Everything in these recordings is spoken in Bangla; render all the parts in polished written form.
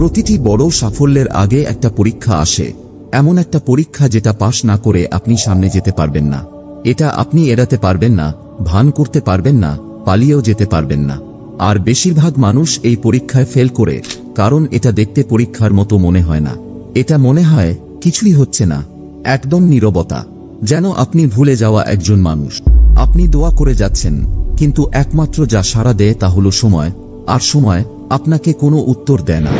প্রতিটি বড় সাফল্যের আগে একটা পরীক্ষা আসে, এমন একটা পরীক্ষা যেটা পাশ না করে আপনি সামনে যেতে পারবেন না। এটা আপনি এড়াতে পারবেন না, ভান করতে পারবেন না, পালিয়েও যেতে পারবেন না। আর বেশিরভাগ মানুষ এই পরীক্ষায় ফেল করে, কারণ এটা দেখতে পরীক্ষার মতো মনে হয় না। এটা মনে হয় কিছুই হচ্ছে না, একদম নীরবতা, যেন আপনি ভুলে যাওয়া একজন মানুষ। আপনি দোয়া করে যাচ্ছেন, কিন্তু একমাত্র যা সাড়া দেয় তা হলো সময়, আর সময় আপনাকে কোনো উত্তর দেয় না।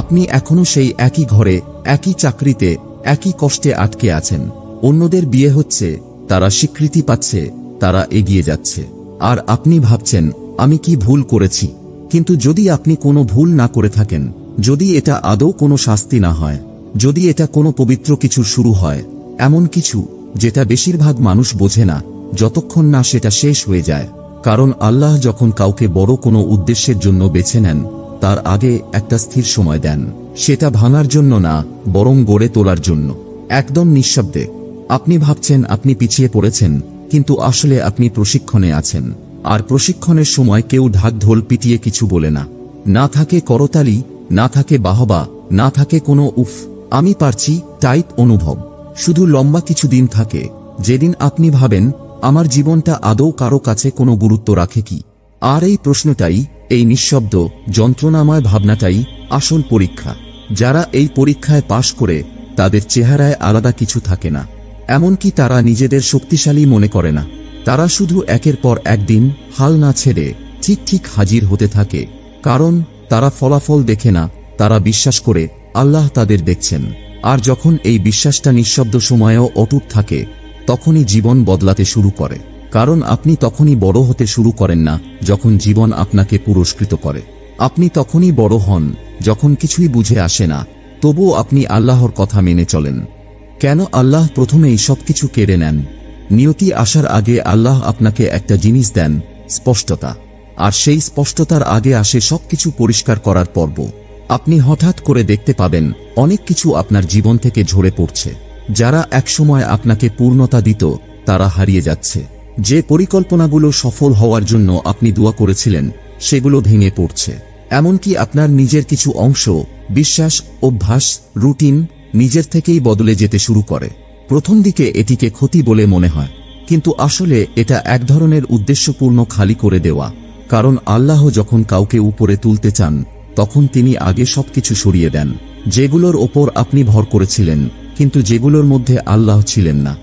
আপনি এখনো সেই একই ঘরে, একই চাকরিতে, একই কষ্টে আটকে আছেন। অন্যদের বিয়ে হচ্ছে, তারা স্বীকৃতি পাচ্ছে, তারা এগিয়ে যাচ্ছে, আর আপনি ভাবছেন আমি কি ভুল করেছি। কিন্তু যদি আপনি কোনো ভুল না করে থাকেন, যদি এটা আদৌ কোনো শাস্তি না হয়, যদি এটা কোনো পবিত্র কিছু শুরু হয়, এমন কিছু যেটা বেশিরভাগ মানুষ বোঝে না যতক্ষণ না সেটা শেষ হয়ে যায়। কারণ আল্লাহ যখন কাউকে বড় কোনো উদ্দেশ্যের জন্য বেছে নেন, তার আগে একটা স্থির সময় দেন, সেটা ভাঙার জন্য না, বরং গড়ে তোলার জন্য। একদম নিঃশব্দে আপনি ভাবছেন আপনি পিছিয়ে পড়েছেন, কিন্তু আসলে আপনি প্রশিক্ষণে আছেন। আর প্রশিক্ষণের সময় কেউ ঢাক ঢোল পিটিয়ে কিছু বলে না, না থাকে করতালি, না থাকে বাহবা, না থাকে কোনো উফ আমি পারছি টাইপ অনুভব। শুধু লম্বা কিছু দিন থাকে, যেদিন আপনি ভাবেন আমার জীবনটা আদৌ কারো কাছে কোনো গুরুত্ব রাখে কি। আর এই প্রশ্নটাই, এই নিঃশব্দ যন্ত্রণাময় ভাবনাটাই আসল পরীক্ষা। যারা এই পরীক্ষায় পাশ করে, তাদের চেহারায় আলাদা কিছু থাকে না, এমনকি তারা নিজেদের শক্তিশালী মনে করে না। তারা শুধু একের পর একদিন হাল না ছেড়ে ঠিক ঠিক হাজির হতে থাকে, কারণ তারা ফলাফল দেখে না, তারা বিশ্বাস করে আল্লাহ তাদের দেখছেন। আর যখন এই বিশ্বাসটা নিঃশব্দ সময়েও অটুট থাকে, তখনই জীবন বদলাতে শুরু করে। কারণ আপনি তখনই বড় হতে শুরু করেন না যখন জীবন আপনাকে পুরস্কৃত করে। আপনি তখনই বড় হন যখন কিছুই বুঝে আসে না, তবুও আপনি আল্লাহর কথা মেনে চলেন। কেন আল্লাহ প্রথমেই সবকিছু কেড়ে নেন? নিয়তি আসার আগে আল্লাহ আপনাকে একটা জিনিস দেন, স্পষ্টতা। আর সেই স্পষ্টতার আগে আসে সবকিছু পরিষ্কার করার পর্ব। আপনি হঠাৎ করে দেখতে পাবেন অনেক কিছু আপনার জীবন থেকে ঝরে পড়ছে। যারা একসময় আপনাকে পূর্ণতা দিত, তারা হারিয়ে যাচ্ছে। যে পরিকল্পনাগুলো সফল হওয়ার জন্য আপনি দোয়া করেছিলেন, সেগুলো ভেঙে পড়ছে। এমনকি আপনার নিজের কিছু অংশ, বিশ্বাস, অভ্যাস, রুটিন নিজের থেকেই বদলে যেতে শুরু করে। প্রথম দিকে এটিকে ক্ষতি বলে মনে হয়, কিন্তু আসলে এটা এক ধরনের উদ্দেশ্যপূর্ণ খালি করে দেওয়া। কারণ আল্লাহ যখন কাউকে উপরে তুলতে চান, তখন তিনি আগে সবকিছু সরিয়ে দেন, যেগুলোর ওপর আপনি ভর করেছিলেন, কিন্তু যেগুলোর মধ্যে আল্লাহ ছিলেন না।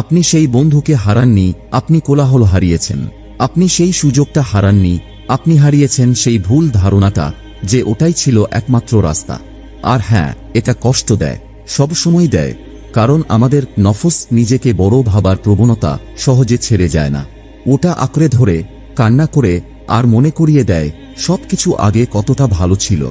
আপনি সেই বন্ধুকে হারাননি, আপনি কোলাহল হারিয়েছেন। আপনি সেই সুযোগটা হারাননি, আপনি হারিয়েছেন সেই ভুল ধারণাটা যে ওটাই ছিল একমাত্র রাস্তা। আর হ্যাঁ, এটা কষ্ট দেয়, সব সময় দেয়, কারণ আমাদের নফস নিজেকে বড় ভাবার প্রবণতা সহজে ছেড়ে যায় না। ওটা আঁকড়ে ধরে, কান্না করে, আর মনে করিয়ে দেয় সবকিছু আগে কতটা ভালো ছিল।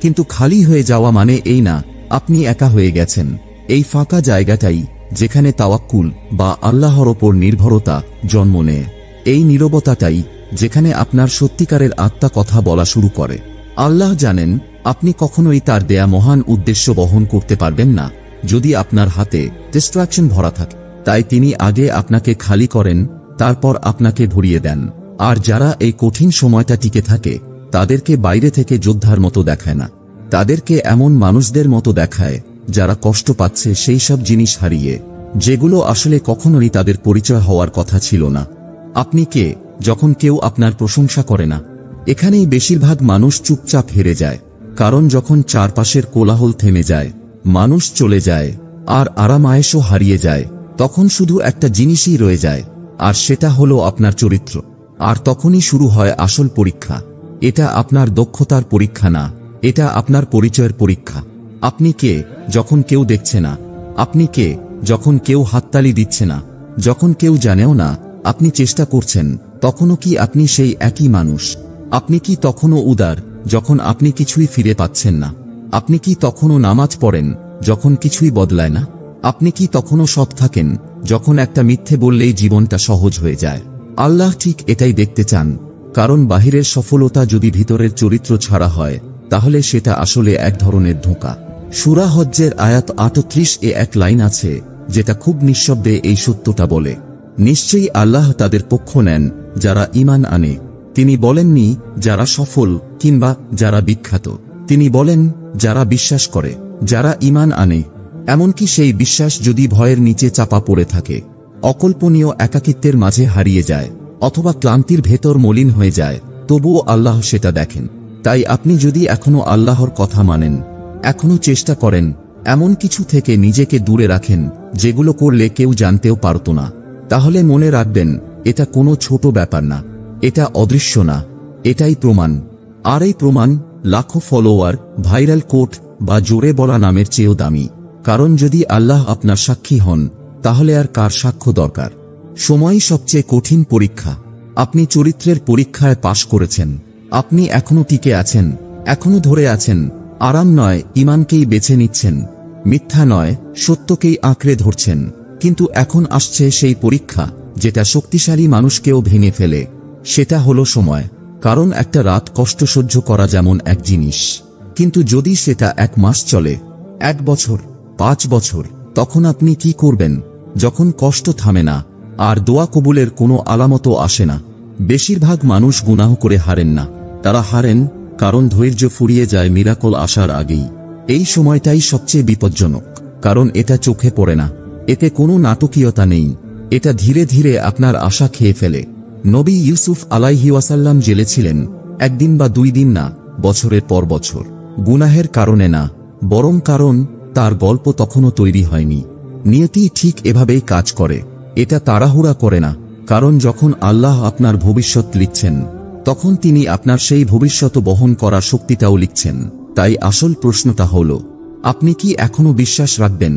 কিন্তু খালি হয়ে যাওয়া মানে এই না আপনি একা হয়ে গেছেন। এই ফাঁকা জায়গাটাই যেখানে তাওয়াক্কুল বা আল্লাহর ওপর নির্ভরতা জন্ম নেয়। এই নীরবতাটাই যেখানে আপনার সত্যিকারের আত্মা কথা বলা শুরু করে। আল্লাহ জানেন আপনি কখনোই তার দেয়া মহান উদ্দেশ্য বহন করতে পারবেন না যদি আপনার হাতে ডিস্ট্রাকশন ভরা থাকে। তাই তিনি আগে আপনাকে খালি করেন, তারপর আপনাকে ভরিয়ে দেন। আর যারা এই কঠিন সময়টা টিকে থাকে, তাদেরকে বাইরে থেকে যোদ্ধার মতো দেখায় না, তাদেরকে এমন মানুষদের মতো দেখায় যারা কষ্ট পাচ্ছে সেই সব জিনিস হারিয়ে, যেগুলো আসলে কখনোই তাদের পরিচয় হওয়ার কথা ছিল না। আপনি কে যখন কেউ আপনার প্রশংসা করে না? এখানেই বেশিরভাগ মানুষ চুপচাপ হেরে যায়। কারণ যখন চারপাশের কোলাহল থেমে যায়, মানুষ চলে যায়, আর আরাম আয়েশও হারিয়ে যায়, তখন শুধু একটা জিনিসই রয়ে যায়, আর সেটা হলো আপনার চরিত্র। আর তখনই শুরু হয় আসল পরীক্ষা। এটা আপনার দক্ষতার পরীক্ষা না, এটা আপনার পরিচয়ের পরীক্ষা। আপনি কে যখন কেউ দেখছে না? আপনি কে যখন কেউ হাততালি দিচ্ছে না? যখন কেউ জানেও না আপনি চেষ্টা করছেন, তখনও কি আপনি সেই একই মানুষ? আপনি কি তখনও উদার যখন আপনি কিছুই ফিরে পাচ্ছেন না? আপনি কি তখনও নামাজ পড়েন যখন কিছুই বদলায় না? আপনি কি তখনও সৎ থাকেন যখন একটা মিথ্যে বললেই জীবনটা সহজ হয়ে যায়? আল্লাহ ঠিক এটাই দেখতে চান। কারণ বাহিরের সফলতা যদি ভিতরের চরিত্র ছাড়া হয়, তাহলে সেটা আসলে এক ধরনের ধোঁকা। সূরা হজ্জের আয়াত ৩৮ এক লাইন আছে যেটা খুব নিঃশব্দে এই সত্যটা বলে, নিশ্চয়ই আল্লাহ তাদের পক্ষ নেন যারা ঈমান আনে। তিনি বলেননি যারা সফল কিংবা যারা বিখ্যাত, তিনি বলেন, যারা বিশ্বাস করে, যারা ঈমান আনে, এমনকি সেই বিশ্বাস যদি ভয়ের নিচে চাপা পড়ে থাকে, অকল্পনীয় একাকিত্বের মাঝে হারিয়ে যায়, অথবা ক্লান্তির ভেতর মলিন হয়ে যায়, তবুও আল্লাহ সেটা দেখেন। তাই আপনি যদি এখনো আল্লাহর কথা মানেন, এখনো চেষ্টা করেন, এমন কিছু থেকে নিজেকে দূরে রাখেন যেগুলো করলে কেউ জানতেও পারত না, তাহলে মনে রাখবেন, এটা কোনো ছোট ব্যাপার না, এটা অদৃশ্য না, এটাই প্রমাণ। আর এই প্রমাণ লাখো ফলোয়ার, ভাইরাল কোট বা জোরে বলা নামের চেয়েও দামি। কারণ যদি আল্লাহ আপনার সাক্ষী হন, তাহলে আর কার সাক্ষ্য দরকার? সময়ই সবচেয়ে কঠিন পরীক্ষা। আপনি চরিত্রের পরীক্ষায় পাশ করেছেন, আপনি এখনো টিকে আছেন, এখনো ধরে আছেন, আরাম নয় ঈমানকেই বেছে নিচ্ছেন, মিথ্যা নয় সত্যকেই আঁকড়ে ধরছেন। কিন্তু এখন আসছে সেই পরীক্ষা যেটা শক্তিশালী মানুষকেও ভেঙে ফেলে, সেটা হলো সময়। কারণ একটা রাত কষ্ট সহ্য করা যেমন এক জিনিস, কিন্তু যদি সেটা 1 মাস চলে, 1 বছর, 5 বছর, তখন আপনি কি করবেন? যখন কষ্ট থামে না আর দোয়া কবুলের কোনো আলামতও আসে না। বেশিরভাগ মানুষ গুনাহ করে হারেন না, তারা হারেন কারণ ধৈর্য ফুরিয়ে যায় মিরাকল আসার আগেই। এই সময়টাই সবচেয়ে বিপজ্জনক, কারণ এটা চোখে পড়ে না, এতে কোনো নাটকীয়তা নেই, এটা ধীরে ধীরে আপনার আশা খেয়ে ফেলে। নবী ইউসুফ আলাইহি ওয়াসাল্লাম জেলে ছিলেন 1 দিন বা 2 দিন না, বছরের পর বছর। গুনাহের কারণে না, বরং কারণ তার গল্প তখনও তৈরি হয়নি। নিয়তি ঠিক এভাবেই কাজ করে, এটা তাড়াহুড়া করে না। কারণ যখন আল্লাহ আপনার ভবিষ্যৎ লিখছেন, তখন তিনি আপনার সেই ভবিষ্যৎ বহন করার শক্তিটাও লিখছেন। তাই আসল প্রশ্নটা হল, আপনি কি এখনো বিশ্বাস রাখবেন,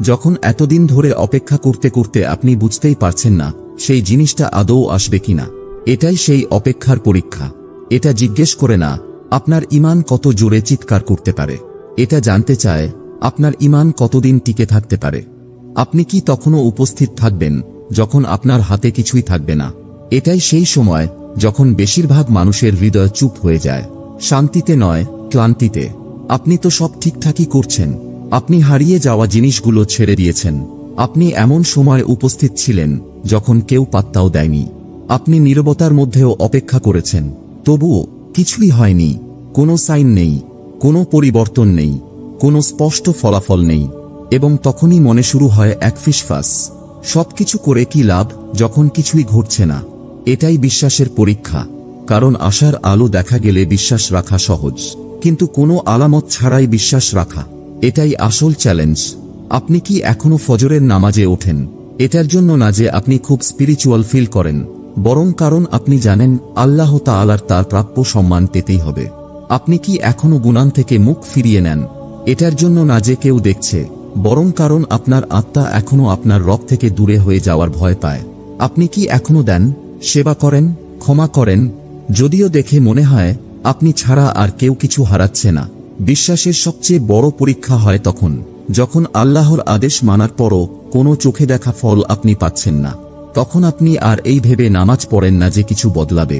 যখন এতদিন ধরে অপেক্ষা করতে করতে আপনি বুঝতেই পারছেন না সেই জিনিসটা আদৌ আসবে কিনা? এটাই সেই অপেক্ষার পরীক্ষা। এটা জিজ্ঞেস করে না আপনার ঈমান কত জোরে চিৎকার করতে পারে, এটা জানতে চায় আপনার ঈমান কতদিন টিকে থাকতে পারে। আপনি কি তখনও উপস্থিত থাকবেন যখন আপনার হাতে কিছুই থাকবে না? এটাই সেই সময় যখন বেশিরভাগ মানুষের হৃদয় চুপ হয়ে যায়, শান্তিতে নয়, ক্লান্তিতে। আপনি তো সব ঠিকঠাকই করছেন, আপনি হারিয়ে যাওয়া জিনিসগুলো ছেড়ে দিয়েছেন, আপনি এমন সময় উপস্থিত ছিলেন যখন কেউ পাত্তাও দেয়নি। আপনি নীরবতার মধ্যেও অপেক্ষা করেছেন, তবুও কিছুই হয়নি। কোনো সাইন নেই, কোনো পরিবর্তন নেই, কোনো স্পষ্ট ফলাফল নেই। এবং তখনই মনে শুরু হয় এক ফিসফাস, সবকিছু করে কি লাভ যখন কিছুই ঘটছে না? এটাই বিশ্বাসের পরীক্ষা। কারণ আশার আলো দেখা গেলে বিশ্বাস রাখা সহজ, কিন্তু কোনো আলামত ছাড়াই বিশ্বাস রাখা, এটাই আসল চ্যালেঞ্জ। আপনি কি এখনো ফজরের নামাজে ওঠেন? এটার জন্য না যে আপনি খুব স্পিরিচুয়াল ফিল করেন, বরং কারণ আপনি জানেন আল্লাহ তাআলার তার প্রাপ্য সম্মান পেতেই হবে। আপনি কি এখনো গুনাহ থেকে মুখ ফিরিয়ে নেন? এটার জন্য না যে কেউ দেখছে, বরং কারণ আপনার আত্মা এখনো আপনার রব থেকে দূরে হয়ে যাওয়ার ভয় পায়। আপনি কি এখনো দেন, সেবা করেন, ক্ষমা করেন, যদিও দেখে মনে হয় আপনি ছাড়া আর কেউ কিছু হারাচ্ছে না? বিশ্বাসের সবচেয়ে বড় পরীক্ষা হয় তখন, যখন আল্লাহর আদেশ মানার পরও কোনো চোখে দেখা ফল আপনি পাচ্ছেন না। তখন আপনি আর এই ভেবে নামাজ পড়েন না যে কিছু বদলাবে।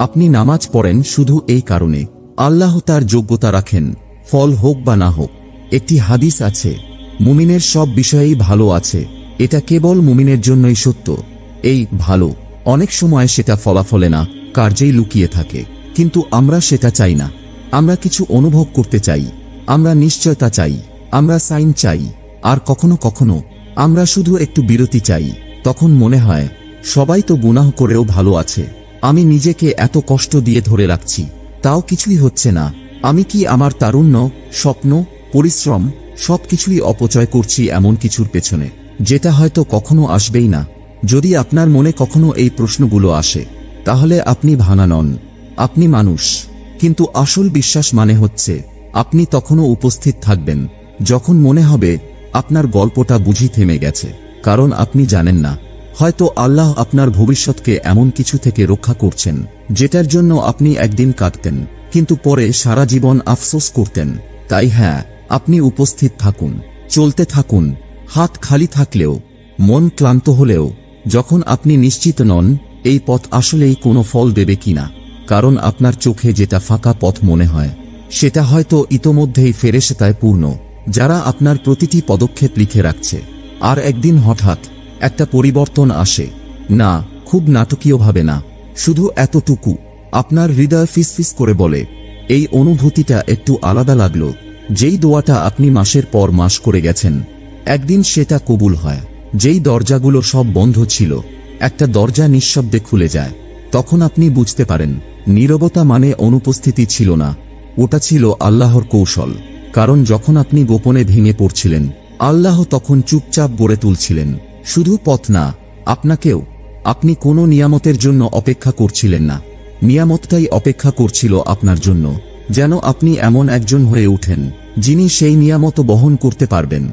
আপনি নামাজ পড়েন শুধু এই কারণে, আল্লাহ তার যোগ্যতা রাখেন, ফল হোক বা না হোক। একটি হাদিস আছে, মুমিনের সব বিষয়েই ভালো আছে, এটা কেবল মুমিনের জন্যই সত্য। এই ভালো অনেক সময় সেটা ফলাফলে না, কার্যেই লুকিয়ে থাকে। কিন্তু আমরা সেটা চাই না। আমরা কিছু অনুভব করতে চাই, আমরা নিশ্চয়তা চাই, আমরা সাইন চাই। আর কখনো কখনো আমরা শুধু একটু বিরতি চাই। তখন মনে হয় সবাই তো গুনাহ করেও ভালো আছে, আমি নিজেকে এত কষ্ট দিয়ে ধরে রাখছি, তাও কিছুই হচ্ছে না। আমি কি আমার তারুণ্য, স্বপ্ন, পরিশ্রম সবকিছুই অপচয় করছি এমন কিছুর পেছনে, যেটা হয়তো কখনো আসবেই না? যদি আপনার মনে কখনো এই প্রশ্নগুলো আসে, তাহলে আপনি ভাঙা নন, আপনি মানুষ। কিন্তু আসল বিশ্বাস মানে হচ্ছে আপনি তখনও উপস্থিত থাকবেন যখন মনে হবে আপনার গল্পটা বুঝি থেমে গেছে। কারণ আপনি জানেন না, হয়তো আল্লাহ আপনার ভবিষ্যৎকে এমন কিছু থেকে রক্ষা করছেন যেটার জন্য আপনি একদিন কাঁদতেন, কিন্তু পরে সারা জীবন আফসোস করতেন। তাই হ্যাঁ, আপনি উপস্থিত থাকুন, চলতে থাকুন, হাত খালি থাকলেও, মন ক্লান্ত হলেও, যখন আপনি নিশ্চিত নন এই পথ আসলেই কোনো ফল দেবে কিনা। কারণ আপনার চোখে যেটা ফাঁকা পথ মনে হয়, সেটা হয়তো ইতোমধ্যেই ফেরেশতায় পূর্ণ, যারা আপনার প্রতিটি পদক্ষেপ লিখে রাখছে। আর একদিন হঠাৎ একটা পরিবর্তন আসে, না খুব নাটকীয়ভাবে না, শুধু এতটুকু, আপনার হৃদয় ফিসফিস করে বলে, এই অনুভূতিটা একটু আলাদা লাগলো। যেই দোয়াটা আপনি মাসের পর মাস করে গেছেন, একদিন সেটা কবুল হয়। যেই দরজাগুলো সব বন্ধ ছিল, একটা দরজা নিঃশব্দে খুলে যায়। তখন আপনি বুঝতে পারেন, নীরবতা মানে অনুপস্থিতি ছিল না, ওটা ছিল আল্লাহর কৌশল। কারণ যখন আপনি গোপনে ভেঙে পড়ছিলেন, আল্লাহ তখন চুপচাপ গড়ে তুলছিলেন। শুধু পথ না, আপনাকেও। আপনি কোনো নিয়ামতের জন্য অপেক্ষা করছিলেন না, নিয়ামতটাই অপেক্ষা করছিল আপনার জন্য। যেন আপনি এমন একজন হয়ে উঠেন যিনি সেই নিয়ামত বহন করতে পারবেন।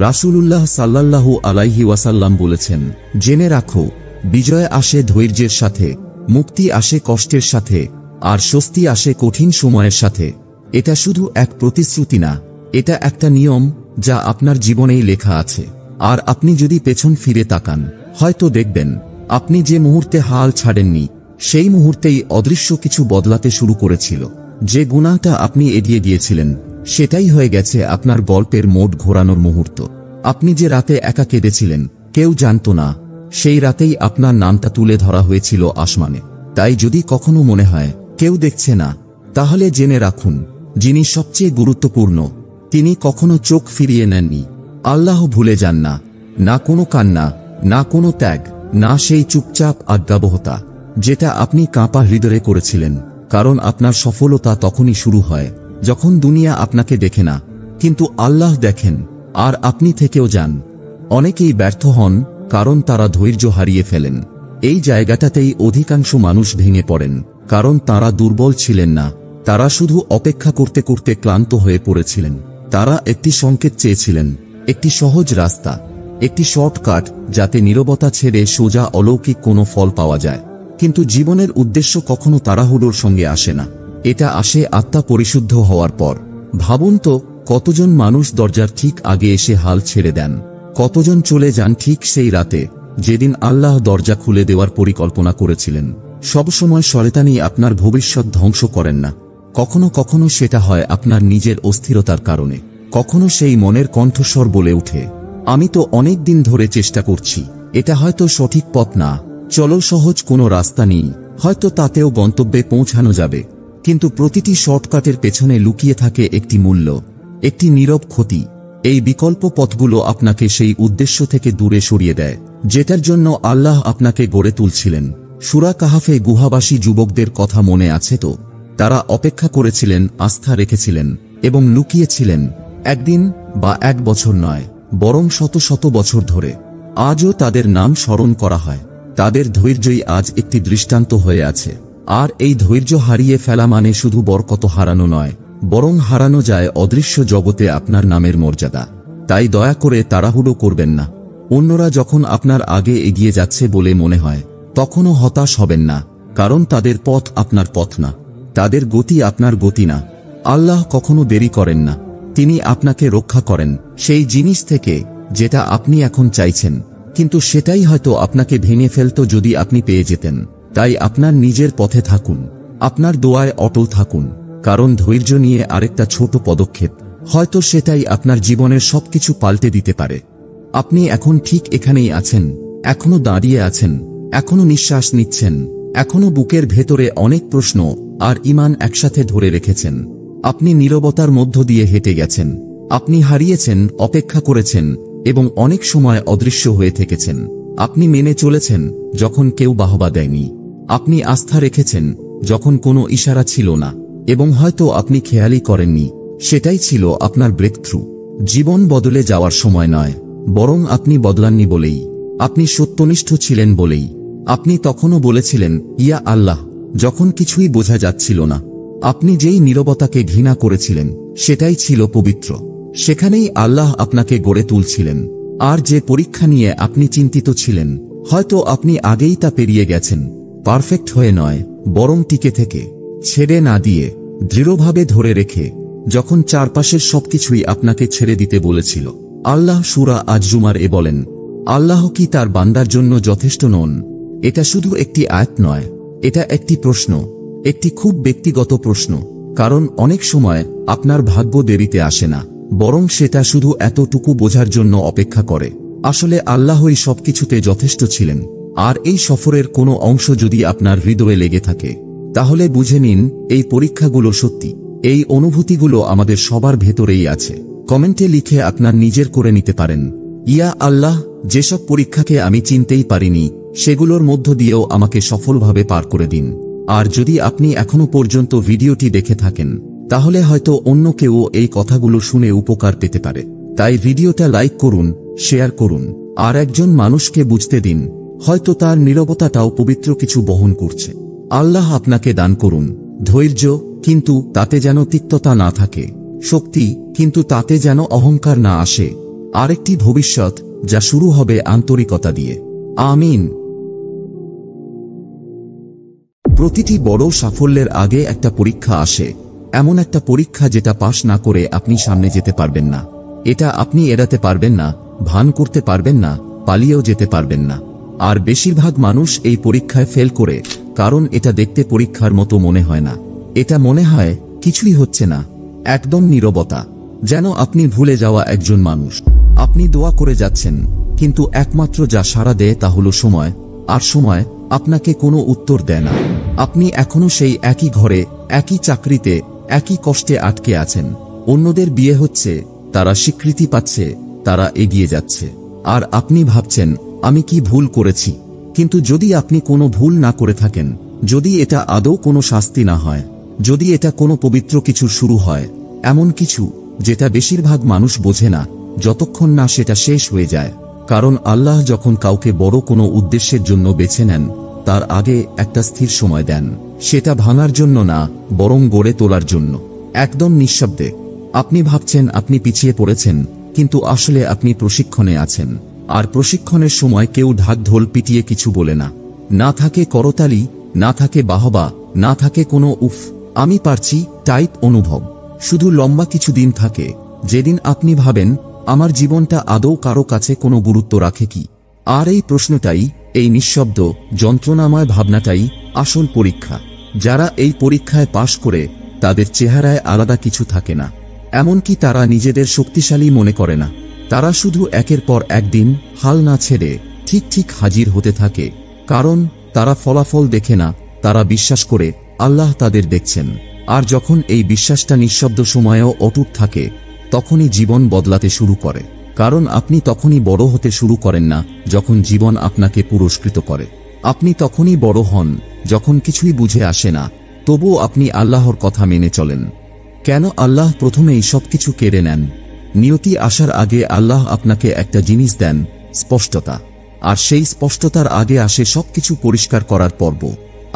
রাসূলুল্লাহ সাল্লাল্লাহু আলাইহি ওয়াসাল্লাম বলেছেন, জেনে রাখো, বিজয় আসে ধৈর্যের সাথে, মুক্তি আসে কষ্টের সাথে, আর স্বস্তি আসে কঠিন সময়ের সাথে। এটা শুধু এক প্রতিশ্রুতি না, এটা একটা নিয়ম যা আপনার জীবনেই লেখা আছে। আর আপনি যদি পেছন ফিরে তাকান, হয়তো দেখবেন আপনি যে মুহূর্তে হাল ছাড়েননি, সেই মুহূর্তেই অদৃশ্য কিছু বদলাতে শুরু করেছিল। যে গুনাহটা আপনি এড়িয়ে গিয়েছিলেন, সেটাই হয়ে গেছে আপনার গল্পের মোড় ঘোরানোর মুহূর্ত। আপনি যে রাতে একা কেঁদেছিলেন, কেউ জানত না, সেই রাতেই আপনার নামটা তুলে ধরা হয়েছিল আসমানে। তাই যদি কখনো মনে হয় কেউ দেখছে না, তাহলে জেনে রাখুন, যিনি সবচেয়ে গুরুত্বপূর্ণ, তিনি কখনো চোখ ফিরিয়ে নেননি। আল্লাহ ভুলে যান না, না কোনো কান্না, না কোনো ত্যাগ, না সেই চুপচাপ আজ্ঞাবহতা যেটা আপনি কাঁপা হৃদয়ে করেছিলেন। কারণ আপনার সফলতা তখনই শুরু হয় যখন দুনিয়া আপনাকে দেখে না, কিন্তু আল্লাহ দেখেন। আর আপনি থেকেও যান। অনেকেই ব্যর্থ হন কারণ তারা ধৈর্য হারিয়ে ফেলেন। এই জায়গাটাতেই অধিকাংশ মানুষ ভেঙে পড়েন, কারণ তারা দুর্বল ছিলেন না, তারা শুধু অপেক্ষা করতে করতে ক্লান্ত হয়ে পড়েছিলেন। তারা একটি সংকেত চেয়েছিলেন, একটি সহজ রাস্তা, একটি শর্টকাট, যাতে নীরবতা ছেড়ে সোজা অলৌকিক কোনো ফল পাওয়া যায়। কিন্তু জীবনের উদ্দেশ্য কখনো তাড়াহুড়োর সঙ্গে আসে না, এটা আসে আত্মা পরিশুদ্ধ হওয়ার পর। ভাবুন তো, কতজন মানুষ দরজার ঠিক আগে এসে হাল ছেড়ে দেন, কতজন চলে যান ঠিক সেই রাতে যেদিন আল্লাহ দরজা খুলে দেওয়ার পরিকল্পনা করেছিলেন। সবসময় শয়তানি আপনার ভবিষ্যৎ ধ্বংস করেন না। কখনো কখনো সেটা হয় আপনার নিজের অস্থিরতার কারণে। কখনো সেই মনের কণ্ঠস্বর বলে উঠে, আমি তো অনেক দিন ধরে চেষ্টা করছি, এটা হয়তো সঠিক পথ না, চলো সহজ কোনো রাস্তা নেই, হয়তো তাতেও গন্তব্যে পৌঁছানো যাবে। কিন্তু প্রতিটি শর্টকাটের পেছনে লুকিয়ে থাকে একটি মূল্য, একটি নীরব ক্ষতি। এই বিকল্প পথগুলো আপনাকে সেই উদ্দেশ্য থেকে দূরে সরিয়ে দেয়, যেটার জন্য আল্লাহ আপনাকে গড়ে তুলছিলেন। সূরা কাহাফে গুহাবাসী যুবকদের কথা মনে আছে তো? তারা অপেক্ষা করেছিলেন, আস্থা রেখেছিলেন এবং লুকিয়েছিলেন, একদিন বা এক বছর নয়, বরং শত শত বছর ধরে। আজও তাদের নাম স্মরণ করা হয়। তাদের ধৈর্যই আজ একটি দৃষ্টান্ত হয়ে আছে। আর এই ধৈর্য হারিয়ে ফেলা মানে শুধু বরকত হারানো নয়, বরং হারানো যায় অদৃশ্য জগতে আপনার নামের মর্যাদা। তাই দয়া করে তাড়াহুড়ো করবেন না। অন্যরা যখন আপনার আগে এগিয়ে যাচ্ছে বলে মনে হয়, তখনও হতাশ হবেন না, কারণ তাদের পথ আপনার পথ না, তাদের গতি আপনার গতি না। আল্লাহ কখনো দেরি করেন না, তিনি আপনাকে রক্ষা করেন সেই জিনিস থেকে যেটা আপনি এখন চাইছেন, কিন্তু সেটাই হয়তো আপনাকে ভেঙে ফেলত যদি আপনি পেয়ে যেতেন। তাই আপনার নিজের পথে থাকুন, আপনার দোয়ায় অটল থাকুন, কারণ ধৈর্য নিয়ে আরেকটা ছোট পদক্ষেপ, হয়তো সেটাই আপনার জীবনের সবকিছু পাল্টে দিতে পারে। আপনি এখন ঠিক এখানেই আছেন, এখনো দাঁড়িয়ে আছেন, এখনো নিঃশ্বাস নিচ্ছেন, এখনো বুকের ভেতরে অনেক প্রশ্ন আর ঈমান একসাথে ধরে রেখেছেন। আপনি নীরবতার মধ্য দিয়ে হেঁটে গেছেন, আপনি হারিয়েছেন, অপেক্ষা করেছেন এবং অনেক সময় অদৃশ্য হয়ে থেকেছেন। আপনি মেনে চলেছেন যখন কেউ বাহবা দেয়নি, আপনি আস্থা রেখেছেন যখন কোনো ইশারা ছিল না, এবং হয়তো আপনি খেয়ালই করেননি সেটাই ছিল আপনার ব্রেক থ্রু। জীবন বদলে যাওয়ার সময় নয়, বরং আপনি বদলাননি বলেই, আপনি সত্যনিষ্ঠ ছিলেন বলেই। আপনি তখনও বলেছিলেন, ইয়া আল্লাহ, যখন কিছুই বোঝা যাচ্ছিল না। আপনি যেই নীরবতাকে ঘৃণা করেছিলেন, সেটাই ছিল পবিত্র। সেখানেই আল্লাহ আপনাকে গড়ে তুলছিলেন। আর যে পরীক্ষা নিয়ে আপনি চিন্তিত ছিলেন, হয়তো আপনি আগেই তা পেরিয়ে গেছেন, পারফেক্ট হয়ে নয়, বরং টিকে থেকে, ছেড়ে না দিয়ে, দৃঢ়ভাবে ধরে রেখে, যখন চারপাশের সবকিছুই আপনাকে ছেড়ে দিতে বলেছিল। আল্লাহ সূরা আজ-জুমার বলেন, আল্লাহ কি তার বান্দার জন্য যথেষ্ট নন? এটা শুধু একটি আয়াত নয়, এটা একটি প্রশ্ন, একটি খুব ব্যক্তিগত প্রশ্ন। কারণ অনেক সময় আপনার ভাগ্য দেরিতে আসে না, বরং সেটা শুধু এতটুকু বোঝার জন্য অপেক্ষা করে, আসলে আল্লাহই সবকিছুতে যথেষ্ট ছিলেন। আর এই সফরের কোনো অংশ যদি আপনার হৃদয়ে লেগে থাকে, তাহলে বুঝে নিন এই পরীক্ষাগুলো সত্যি। এই অনুভূতিগুলো আমাদের সবার ভেতরেই আছে। কমেন্টে লিখে আপনার নিজের করে নিতে পারেন। ইয়া আল্লাহ, যেসব পরীক্ষাকে আমি চিনতেই পারিনি সেগুলোর মধ্য দিয়েও আমাকে সফলভাবে পার করে দিন। আর যদি আপনি এখনো পর্যন্ত ভিডিওটি দেখে থাকেন তাহলে হয়তো অন্য কেউ এই কথাগুলো শুনে উপকার পেতে পারে। তাই ভিডিওটা লাইক করুন, শেয়ার করুন, আর একজন মানুষকে বুঝতে দিন হয়তো তার নীরবতাটাও পবিত্র কিছু বহন করছে। আল্লাহ আপনাকে দান করুন ধৈর্য, কিন্তু তাতে যেন তিক্ততা না থাকে, শক্তি, কিন্তু তাতে যেন অহংকার না আসে, আরেকটি ভবিষ্যৎ যা শুরু হবে আন্তরিকতা দিয়ে। আমিন। প্রতিটি বড় সাফল্যের আগে একটা পরীক্ষা আসে, এমন একটা পরীক্ষা যেটা পাশ না করে আপনি সামনে যেতে পারবেন না। এটা আপনি এড়াতে পারবেন না, ভান করতে পারবেন না, পালিয়েও যেতে পারবেন না। আর বেশিরভাগ মানুষ এই পরীক্ষায় ফেল করে, কারণ এটা দেখতে পরীক্ষার মতো মনে হয় না। এটা মনে হয় কিছুই হচ্ছে না, একদম নীরবতা, যেন আপনি ভুলে যাওয়া একজন মানুষ। আপনি দোয়া করে যাচ্ছেন, কিন্তু একমাত্র যা সাড়া দেয় তা হলো সময়, আর সময় আপনাকে কোনো উত্তর দেয় না। আপনি এখনো সেই একই ঘরে, একই চাকরিতে, একই কষ্টে আটকে আছেন। অন্যদের বিয়ে হচ্ছে, তারা স্বীকৃতি পাচ্ছে, তারা এগিয়ে যাচ্ছে, আর আপনি ভাবছেন আমি কি ভুল করেছি। কিন্তু যদি আপনি কোনো ভুল না করে থাকেন, যদি এটা আদৌ কোনো শাস্তি না হয়, যদি এটা কোনো পবিত্র কিছু শুরু হয়, এমন কিছু যেটা বেশিরভাগ মানুষ বোঝে না যতক্ষণ না সেটা শেষ হয়ে যায়। কারণ আল্লাহ যখন কাউকে বড় কোনো উদ্দেশ্যের জন্য বেছে নেন তার আগে একটা স্থির সময় দেন, সেটা ভাঙার জন্য না, বরং গড়ে তোলার জন্য। একদম নিঃশব্দে আপনি ভাবছেন আপনি পিছিয়ে পড়েছেন, কিন্তু আসলে আপনি প্রশিক্ষণে আছেন। আর প্রশিক্ষণের সময় কেউ ঢাক ঢোল পিটিয়ে কিছু বলে না, না থাকে করতালি, না থাকে বাহবা, না থাকে কোনো উফ আমি পারছি টাইপ অনুভব। শুধু লম্বা কিছু দিন থাকে যেদিন আপনি ভাবেন আমার জীবনটা আদৌ কারো কাছে কোনো গুরুত্ব রাখে কি। আর এই প্রশ্নটাই, এই নিঃশব্দ যন্ত্রণাময় ভাবনাটাই আসল পরীক্ষা। যারা এই পরীক্ষায় পাশ করে তাদের চেহারায় আলাদা কিছু থাকে না, এমনকি তারা নিজেদের শক্তিশালী মনে করে না। তারা শুধু একের পর একদিন হাল না ছেড়ে ঠিক ঠিক হাজির হতে থাকে, কারণ তারা ফলাফল দেখে না, তারা বিশ্বাস করে আল্লাহ তাদের দেখছেন। আর যখন এই বিশ্বাসটা নিঃশব্দ সময়েও অটুট থাকে তখনই জীবন বদলাতে শুরু করে। কারণ আপনি তখনই বড় হতে শুরু করেন না যখন জীবন আপনাকে পুরস্কৃত করে। আপনি তখনই বড় হন যখন কিছুই বুঝে আসে না, তবুও আপনি আল্লাহর কথা মেনে চলেন। কেন আল্লাহ প্রথমেই সবকিছু কেড়ে নেন? নিয়তি আসার আগে আল্লাহ আপনাকে একটা জিনিস দেন, স্পষ্টতা। আর সেই স্পষ্টতার আগে আসে সবকিছু পরিষ্কার করার পর্ব।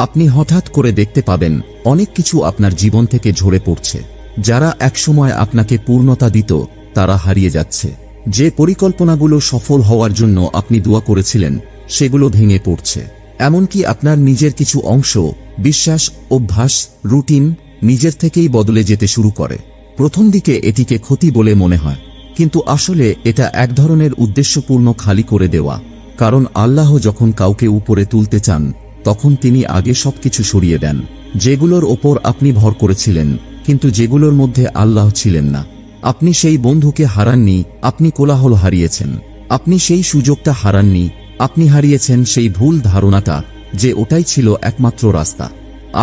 আপনি হঠাৎ করে দেখতে পাবেন অনেক কিছু আপনার জীবন থেকে ঝরে পড়ছে। যারা একসময় আপনাকে পূর্ণতা দিত তারা হারিয়ে যাচ্ছে। যে পরিকল্পনাগুলো সফল হওয়ার জন্য আপনি দোয়া করেছিলেন সেগুলো ভেঙে পড়ছে। এমনকি আপনার নিজের কিছু অংশ, বিশ্বাস, অভ্যাস, রুটিন নিজের থেকেই বদলে যেতে শুরু করে। প্রথম দিকে এটিকে ক্ষতি বলে মনে হয়, কিন্তু আসলে এটা এক ধরনের উদ্দেশ্যপূর্ণ খালি করে দেওয়া। কারণ আল্লাহ যখন কাউকে উপরে তুলতে চান তখন তিনি আগে সবকিছু সরিয়ে দেন, যেগুলোর ওপর আপনি ভর করেছিলেন কিন্তু যেগুলোর মধ্যে আল্লাহ ছিলেন না। আপনি সেই বন্ধুকে হারাননি, আপনি কোলাহল হারিয়েছেন। আপনি সেই সুযোগটা হারাননি, আপনি হারিয়েছেন সেই ভুল ধারণাটা যে ওটাই ছিল একমাত্র রাস্তা।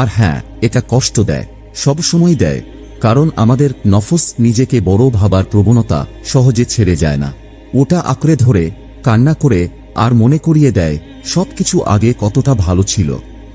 আর হ্যাঁ, এটা কষ্ট দেয়, সব সময় দেয়, কারণ আমাদের নফস নিজেকে বড় ভাবার প্রবণতা সহজে ছেড়ে যায় না। ওটা আঁকড়ে ধরে, কান্না করে, আর মনে করিয়ে দেয় সবকিছু আগে কতটা ভালো ছিল।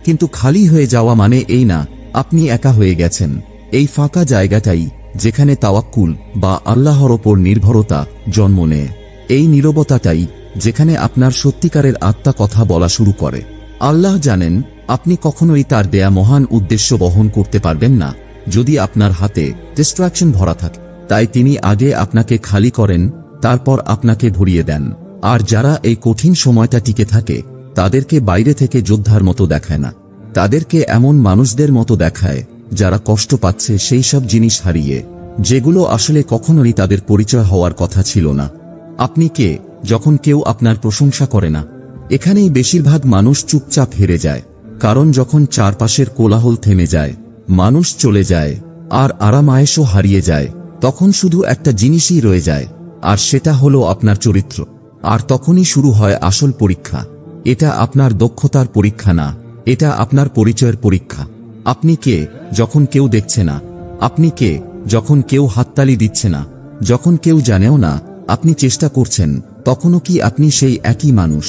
কিন্তু খালি হয়ে যাওয়া মানে এই না আপনি একা হয়ে গেছেন। এই ফাঁকা জায়গাটাই যেখানে তাওয়াক্কুল বা আল্লাহর ওপর নির্ভরতা জন্ম নেয়। এই নীরবতাটাই যেখানে আপনার সত্যিকারের আত্মা কথা বলা শুরু করে। আল্লাহ জানেন আপনি কখনোই তার দেয়া মহান উদ্দেশ্য বহন করতে পারবেন না যদি আপনার হাতে ডিস্ট্রাকশন ভরা থাকে। তাই তিনি আগে আপনাকে খালি করেন, তারপর আপনাকে ভরিয়ে দেন। আর যারা এই কঠিন সময়টা টিকে থাকে তাদেরকে বাইরে থেকে যোদ্ধার মতো দেখায় না, তাদেরকে এমন মানুষদের মতো দেখায় যারা কষ্ট পাচ্ছে সেই সব জিনিস হারিয়ে, যেগুলো আসলে কখনোই তাদের পরিচয় হওয়ার কথা ছিল না। আপনি কে যখন কেউ আপনার প্রশংসা করে না? এখানেই বেশিরভাগ মানুষ চুপচাপ হেরে যায়। কারণ যখন চারপাশের কোলাহল থেমে যায়, মানুষ চলে যায়, আর আরাম আয়েশও হারিয়ে যায়, তখন শুধু একটা জিনিসই রয়ে যায়, আর সেটা হলো আপনার চরিত্র। আর তখনই শুরু হয় আসল পরীক্ষা। এটা আপনার দক্ষতার পরীক্ষা না, এটা আপনার পরিচয়ের পরীক্ষা। আপনি কে যখন কেউ দেখছে না? আপনি কে যখন কেউ হাততালি দিচ্ছে না, যখন কেউ জানেও না আপনি চেষ্টা করছেন, তখনও কি আপনি সেই একই মানুষ?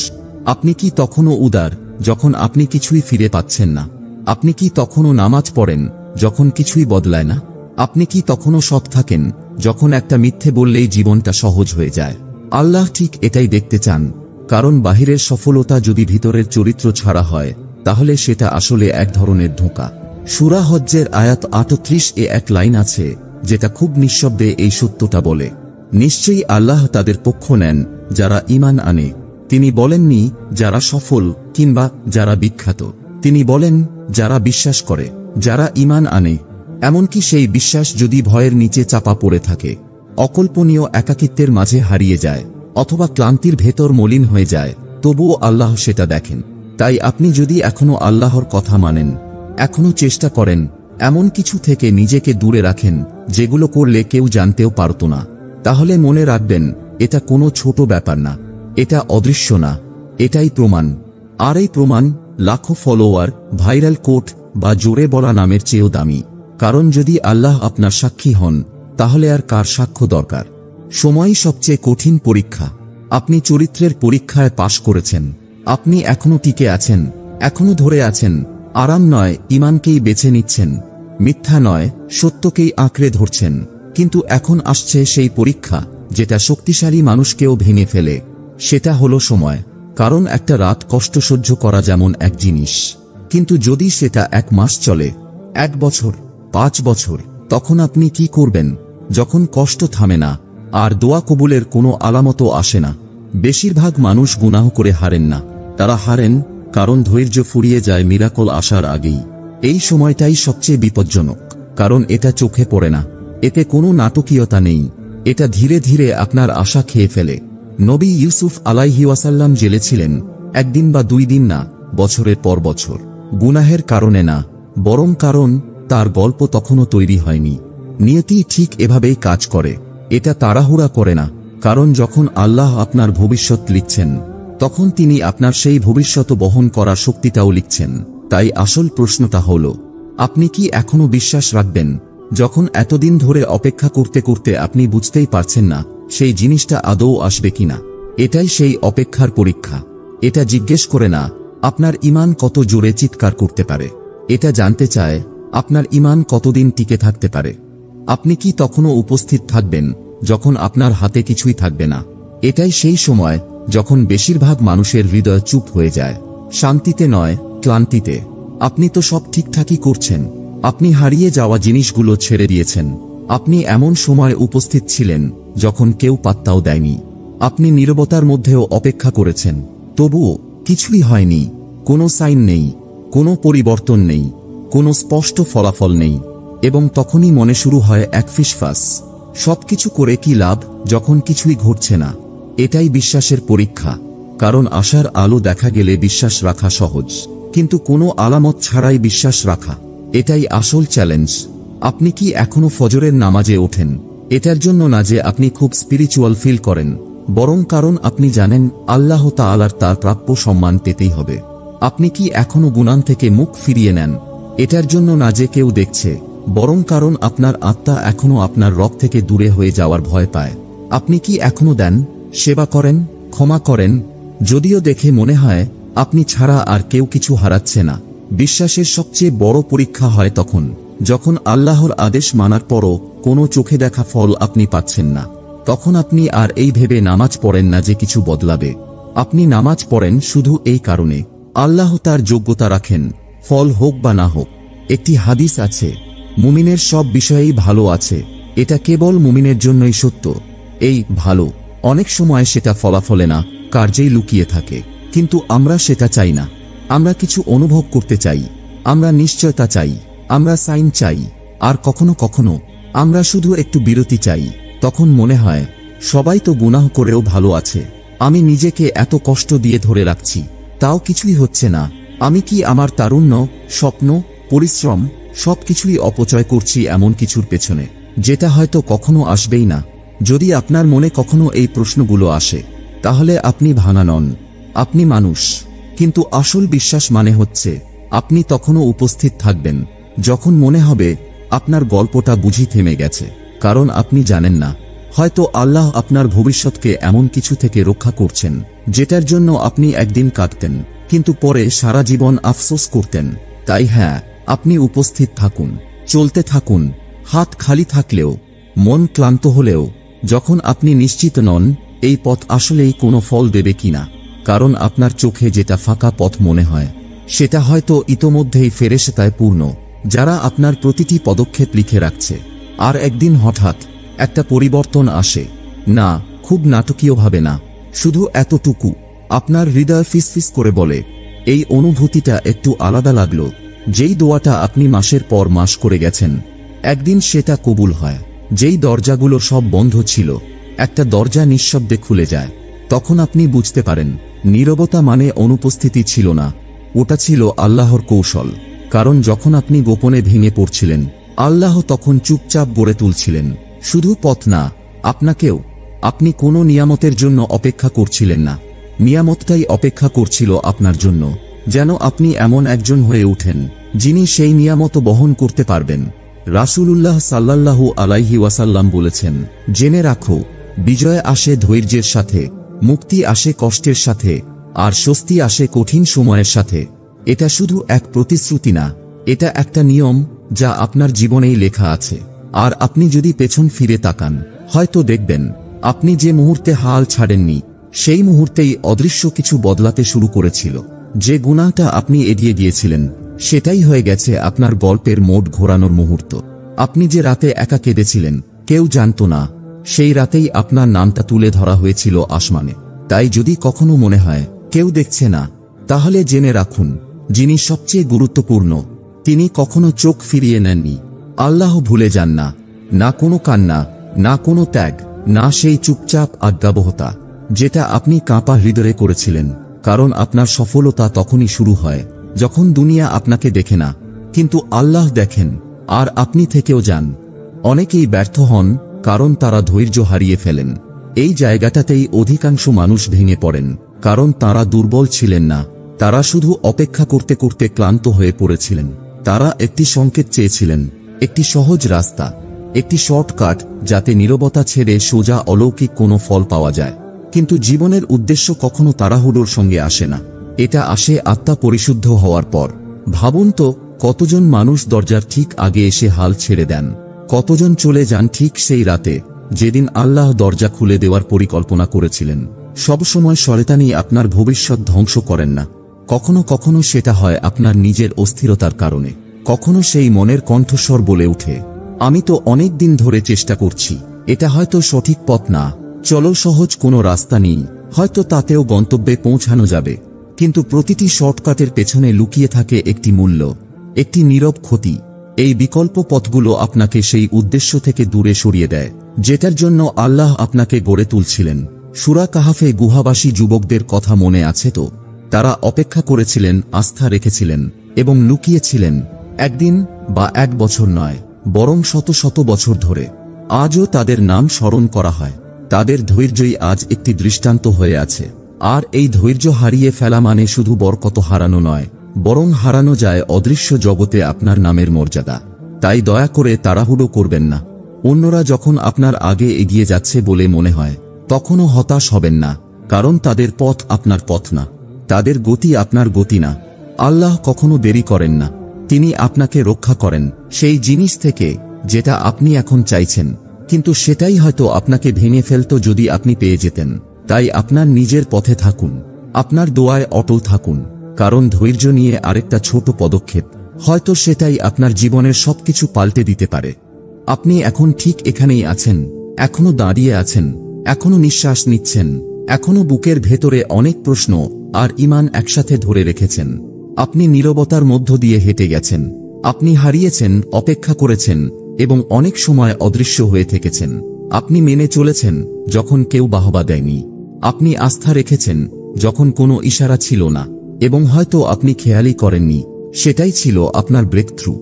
আপনি কি তখনও উদার যখন আপনি কিছুই ফিরে পাচ্ছেন না? আপনি কি তখনও নামাজ পড়েন যখন কিছুই বদলায় না? আপনি কি তখনও সৎ থাকেন যখন একটা মিথ্যে বললেই জীবনটা সহজ হয়ে যায়? আল্লাহ ঠিক এটাই দেখতে চান, কারণ বাহিরের সফলতা যদি ভিতরের চরিত্র ছাড়া হয় তাহলে সেটা আসলে এক ধরনের ধোঁকা। সূরা হজ্জের আয়াত ৩৮ এক লাইন আছে যেটা খুব নিঃশব্দে এই সত্যটা বলে, নিশ্চয়ই আল্লাহ তাদের পক্ষ নেন যারা ঈমান আনে। তিনি বলেননি যারা সফল কিংবা যারা বিখ্যাত, তিনি বলেন যারা বিশ্বাস করে, যারা ঈমান আনে। এমনকি সেই বিশ্বাস যদি ভয়ের নিচে চাপা পড়ে থাকে, অকল্পনীয় একাকিত্বের মাঝে হারিয়ে যায়, অথবা ক্লান্তির ভেতর মলিন হয়ে যায়, তবুও আল্লাহ সেটা দেখেন। তাই আপনি যদি এখনো আল্লাহর কথা মানেন, এখনো চেষ্টা করেন এমন কিছু থেকে নিজেকে দূরে রাখেন যেগুলো করলে কেউ জানতেও পারত না, তাহলে মনে রাখবেন এটা কোনো ছোট ব্যাপার না, এটা অদৃশ্য না, এটাই প্রমাণ। আর এই প্রমাণ লাখো ফলোয়ার, ভাইরাল কোট বা জোরে বলা নামের চেয়েও দামি। কারণ যদি আল্লাহ আপনার সাক্ষী হন তাহলে আর কার সাক্ষ্য দরকার? সময়ই সবচেয়ে কঠিন পরীক্ষা। আপনি চরিত্রের পরীক্ষায় পাশ করেছেন, আপনি এখনো টিকে আছেন, এখনো ধরে আছেন, আরাম নয় ঈমানকেই বেছে নিচ্ছেন, মিথ্যা নয় সত্যকেই আঁকড়ে ধরছেন। কিন্তু এখন আসছে সেই পরীক্ষা যেটা শক্তিশালী মানুষকেও ভেঙে ফেলে, সেটা হলো সময়। কারণ একটা রাত কষ্ট সহ্য করা যেমন এক জিনিস, কিন্তু যদি সেটা 1 মাস চলে, 1 বছর, 5 বছর, তখন আপনি কি করবেন? যখন কষ্ট থামে না আর দোয়া কবুলের কোনো আলামতও আসে না। বেশিরভাগ মানুষ গুনাহ করে হারেন না, তারা হারেন কারণ ধৈর্য ফুরিয়ে যায় মিরাকল আসার আগেই। এই সময়টাই সবচেয়ে বিপজ্জনক, কারণ এটা চোখে পড়ে না, এতে কোনো নাটকীয়তা নেই, এটা ধীরে ধীরে আপনার আশা খেয়ে ফেলে। নবী ইউসুফ আলাইহি ওয়াসাল্লাম জেলে ছিলেন 1 দিন বা 2 দিন না, বছরের পর বছর। গুনাহের কারণে না, বরং কারণ তার গল্প তখনও তৈরি হয়নি। নিয়তি ঠিক এভাবেই কাজ করে, এটা তাড়াহুড়া করে না। কারণ যখন আল্লাহ আপনার ভবিষ্যৎ লিখছেন, তখন তিনি আপনার সেই ভবিষ্যৎ বহন করার শক্তিটাও লিখছেন। তাই আসল প্রশ্নটা হল, আপনি কি এখনো বিশ্বাস রাখবেন যখন এতদিন ধরে অপেক্ষা করতে করতে আপনি বুঝতেই পারছেন না সেই জিনিসটা আদৌ আসবে কিনা? এটাই সেই অপেক্ষার পরীক্ষা। এটা জিজ্ঞেস করে না আপনার ঈমান কত জোরে চিৎকার করতে পারে, এটা জানতে চায় আপনার ঈমান কতদিন টিকে থাকতে পারে। আপনি কি তখনও উপস্থিত থাকবেন যখন আপনার হাতে কিছুই থাকবে না? এটাই সেই সময় যখন বেশিরভাগ মানুষের হৃদয় চুপ হয়ে যায়, শান্তিতে নয়, ক্লান্তিতে। আপনি তো সব ঠিকঠাকই করছেন, আপনি হারিয়ে যাওয়া জিনিসগুলো ছেড়ে দিয়েছেন, আপনি এমন সময় উপস্থিত ছিলেন যখন কেউ পাত্তাও দেয়নি। আপনি নীরবতার মধ্যেও অপেক্ষা করেছেন, তবুও কিছুই হয়নি। কোনো সাইন নেই, কোনো পরিবর্তন নেই, কোনো স্পষ্ট ফলাফল নেই। এবং তখনই মনে শুরু হয় এক ফিসফাস, সবকিছু করে কি লাভ যখন কিছুই ঘটছে না? এটাই বিশ্বাসের পরীক্ষা। কারণ আশার আলো দেখা গেলে বিশ্বাস রাখা সহজ, কিন্তু কোনো আলামত ছাড়াই বিশ্বাস রাখা, এটাই আসল চ্যালেঞ্জ। আপনি কি এখনো ফজরের নামাজে ওঠেন? এটার জন্য না যে আপনি খুব স্পিরিচুয়াল ফিল করেন, বরং কারণ আপনি জানেন আল্লাহ তাআলার তার প্রাপ্য সম্মান পেতেই হবে। আপনি কি এখনো গুনাহ থেকে মুখ ফিরিয়ে নেন? এটার জন্য না যে কেউ দেখছে, বরং কারণ আপনার আত্মা এখনো আপনার রব থেকে দূরে হয়ে যাওয়ার ভয় পায়। আপনি কি এখনো দেন, সেবা করেন, ক্ষমা করেন, যদিও দেখে মনে হয় আপনি ছাড়া আর কেউ কিছু হারাচ্ছে না? বিশ্বাসের সবচেয়ে বড় পরীক্ষা হয় তখন যখন আল্লাহর আদেশ মানার পরও কোনো চোখে দেখা ফল আপনি পাচ্ছেন না। তখন আপনি আর এই ভেবে নামাজ পড়েন না যে কিছু বদলাবে। আপনি নামাজ পড়েন শুধু এই কারণে আল্লাহ তার যোগ্যতা রাখেন, ফল হোক বা না হোক। একটি হাদিস আছে, মুমিনের সব বিষয়েই ভালো আছে, এটা কেবল মুমিনের জন্যই সত্য। এই ভালো অনেক সময় সেটা ফলাফলে না, কার্যেই লুকিয়ে থাকে। কিন্তু আমরা সেটা চাই না। আমরা কিছু অনুভব করতে চাই, আমরা নিশ্চয়তা চাই, আমরা সাইন চাই। আর কখনো কখনো আমরা শুধু একটু বিরতি চাই। তখন মনে হয় সবাই তো গুনাহ করেও ভালো আছে, আমি নিজেকে এত কষ্ট দিয়ে ধরে রাখছি, তাও কিছুই হচ্ছে না। আমি কি আমার তারুণ্য, স্বপ্ন, পরিশ্রম সবকিছুই অপচয় করছি এমন কিছুর পেছনে, যেটা হয়তো কখনো আসবেই না? যদি আপনার মনে কখনো এই প্রশ্নগুলো আসে, তাহলে আপনি ভাঙা নন, আপনি মানুষ। কিন্তু আসল বিশ্বাস মানে হচ্ছে আপনি তখনও উপস্থিত থাকবেন যখন মনে হবে আপনার গল্পটা বুঝি থেমে গেছে, কারণ আপনি জানেন না, হয়তো আল্লাহ আপনার ভবিষ্যৎকে এমন কিছু থেকে রক্ষা করছেন যেটার জন্য আপনি একদিন কাঁদতেন, কিন্তু পরে সারা জীবন আফসোস করতেন। তাই হ্যাঁ, আপনি উপস্থিত থাকুন, চলতে থাকুন, হাত খালি থাকলেও, মন ক্লান্ত হলেও, যখন আপনি নিশ্চিত নন এই পথ আসলেই কোনো ফল দেবে কিনা, কারণ আপনার চোখে যেটা ফাঁকা পথ মনে হয় সেটা হয়তো ইতোমধ্যেই ফেরেশতায় পূর্ণ, যারা আপনার প্রতিটি পদক্ষেপ লিখে রাখছে। আর একদিন হঠাৎ একটা পরিবর্তন আসে, না খুব নাটকীয়ভাবে না, শুধু এতটুকু, আপনার হৃদয় ফিসফিস করে বলে, এই অনুভূতিটা একটু আলাদা লাগলো। যেই দোয়াটা আপনি মাসের পর মাস করে গেছেন, একদিন সেটা কবুল হয়। যেই দরজাগুলো সব বন্ধ ছিল, একটা দরজা নিঃশব্দে খুলে যায়। তখন আপনি বুঝতে পারেন নীরবতা মানে অনুপস্থিতি ছিল না, ওটা ছিল আল্লাহর কৌশল। কারণ যখন আপনি গোপনে ভেঙে পড়ছিলেন, আল্লাহ তখন চুপচাপ গড়ে তুলছিলেন, শুধু পথ না, আপনাকেও। আপনি কোনো নিয়ামতের জন্য অপেক্ষা করছিলেন না, নিয়ামতটাই অপেক্ষা করছিল আপনার জন্য, যেন আপনি এমন একজন হয়ে ওঠেন যিনি সেই নিয়ামত বহন করতে পারবেন। রাসূলুল্লাহ সাল্লাল্লাহু আলাইহি ওয়াসাল্লাম বলেছেন, জেনে রাখো, বিজয় আসে ধৈর্যের সাথে, মুক্তি আসে কষ্টের সাথে, আর স্বস্তি আসে কঠিন সময়ের সাথে। এটা শুধু এক প্রতিশ্রুতি না, এটা একটা নিয়ম যা আপনার জীবনেই লেখা আছে। আর আপনি যদি পেছন ফিরে তাকান, হয়তো দেখবেন আপনি যে মুহূর্তে হাল ছাড়েননি, সেই মুহূর্তেই অদৃশ্য কিছু বদলাতে শুরু করেছিল। যে গুনাহটা আপনি এড়িয়ে গিয়েছিলেন, সেটাই হয়ে গেছে আপনার গল্পের মোড় ঘোরানোর মুহূর্ত। আপনি যে রাতে একা কেঁদেছিলেন, কেউ জানত না, সেই রাতেই আপনার নামটা তুলে ধরা হয়েছিল আসমানে। তাই যদি কখনো মনে হয় কেউ দেখছে না, তাহলে জেনে রাখুন, যিনি সবচেয়ে গুরুত্বপূর্ণ, তিনি কখনো চোখ ফিরিয়ে নেননি। আল্লাহ ভুলে যান না, না কোনো কান্না, না কোনো ত্যাগ, না সেই চুপচাপ আজ্ঞাবহতা যেটা আপনি কাঁপা হৃদয়ে করেছিলেন। কারণ আপনার সফলতা তখনই শুরু হয় যখন দুনিয়া আপনাকে দেখে না, কিন্তু আল্লাহ দেখেন, আর আপনি থেকেও যান। অনেকেই ব্যর্থ হন কারণ তারা ধৈর্য হারিয়ে ফেলেন। এই জায়গাটাতেই অধিকাংশ মানুষ ভেঙে পড়েন, কারণ তারা দুর্বল ছিলেন না, তারা শুধু অপেক্ষা করতে করতে ক্লান্ত হয়ে পড়েছিলেন। তারা একটি সংকেত চেয়েছিলেন, একটি সহজ রাস্তা, একটি শর্টকাট, যাতে নীরবতা ছেড়ে সোজা অলৌকিক কোনো ফল পাওয়া যায়। কিন্তু জীবনের উদ্দেশ্য কখনো তাড়াহুড়োর সঙ্গে আসে না, এটা আসে আত্মা পরিশুদ্ধ হওয়ার পর। ভাবুন তো, কতজন মানুষ দরজার ঠিক আগে এসে হাল ছেড়ে দেন, কতজন চলে যান ঠিক সেই রাতে যেদিন আল্লাহ দরজা খুলে দেওয়ার পরিকল্পনা করেছিলেন। সবসময় শয়তানি আপনার ভবিষ্যৎ ধ্বংস করেন না। কখনো কখনো সেটা হয় আপনার নিজের অস্থিরতার কারণে, কখনো সেই মনের কণ্ঠস্বর বলে উঠে, আমি তো অনেক দিন ধরে চেষ্টা করছি, এটা হয়তো সঠিক পথ না, চলো সহজ কোনো রাস্তা নেই, হয়তো তাতেও গন্তব্যে পৌঁছানো যাবে। কিন্তু প্রতিটি শর্টকাটের পেছনে লুকিয়ে থাকে একটি মূল্য, একটি নীরব ক্ষতি। এই বিকল্প পথগুলো আপনাকে সেই উদ্দেশ্য থেকে দূরে সরিয়ে দেয় যেটার জন্য আল্লাহ আপনাকে গড়ে তুলছিলেন। সূরা কাহাফে গুহাবাসী যুবকদের কথা মনে আছে তো? তারা অপেক্ষা করেছিলেন, আস্থা রেখেছিলেন এবং লুকিয়েছিলেন, একদিন বা এক বছর নয়, বরং শত শত বছর ধরে। আজও তাদের নাম স্মরণ করা হয়। তাদের ধৈর্যই আজ একটি দৃষ্টান্ত হয়ে আছে। আর এই ধৈর্য হারিয়ে ফেলা মানে শুধু বরকত হারানো নয়, বরং হারানো যায় অদৃশ্য জগতে আপনার নামের মর্যাদা। তাই দয়া করে তাড়াহুড়ো করবেন না। অন্যরা যখন আপনার আগে এগিয়ে যাচ্ছে বলে মনে হয়, তখনও হতাশ হবেন না, কারণ তাদের পথ আপনার পথ না, তাদের গতি আপনার গতি না। আল্লাহ কখনো দেরি করেন না, তিনি আপনাকে রক্ষা করেন সেই জিনিস থেকে যেটা আপনি এখন চাইছেন, কিন্তু সেটাই হয়তো আপনাকে ভেঙে ফেলত যদি আপনি পেয়ে যেতেন। তাই আপনার নিজের পথে থাকুন, আপনার দোয়ায় অটল থাকুন, কারণ ধৈর্য নিয়ে আরেকটা ছোট পদক্ষেপ, হয়তো সেটাই আপনার জীবনের সবকিছু পাল্টে দিতে পারে। আপনি এখন ঠিক এখানেই আছেন, এখনো দাঁড়িয়ে আছেন, এখনো নিঃশ্বাস নিচ্ছেন, এখনো বুকের ভেতরে অনেক প্রশ্ন আর ঈমান একসাথে ধরে রেখেছেন। আপনি নীরবতার মধ্য দিয়ে হেঁটে গেছেন, আপনি হারিয়েছেন, অপেক্ষা করেছেন এবং অনেক সময় অদৃশ্য হয়ে থেকেছেন। আপনি মেনে চলেছেন যখন কেউ বাহবা দেয়নি, আপনি আস্থা রেখেছেন যখন কোনো ইশারা ছিল না, এবং হয়তো আপনি খেয়ালই করেননি সেটাই ছিল আপনার ব্রেকথ্রু।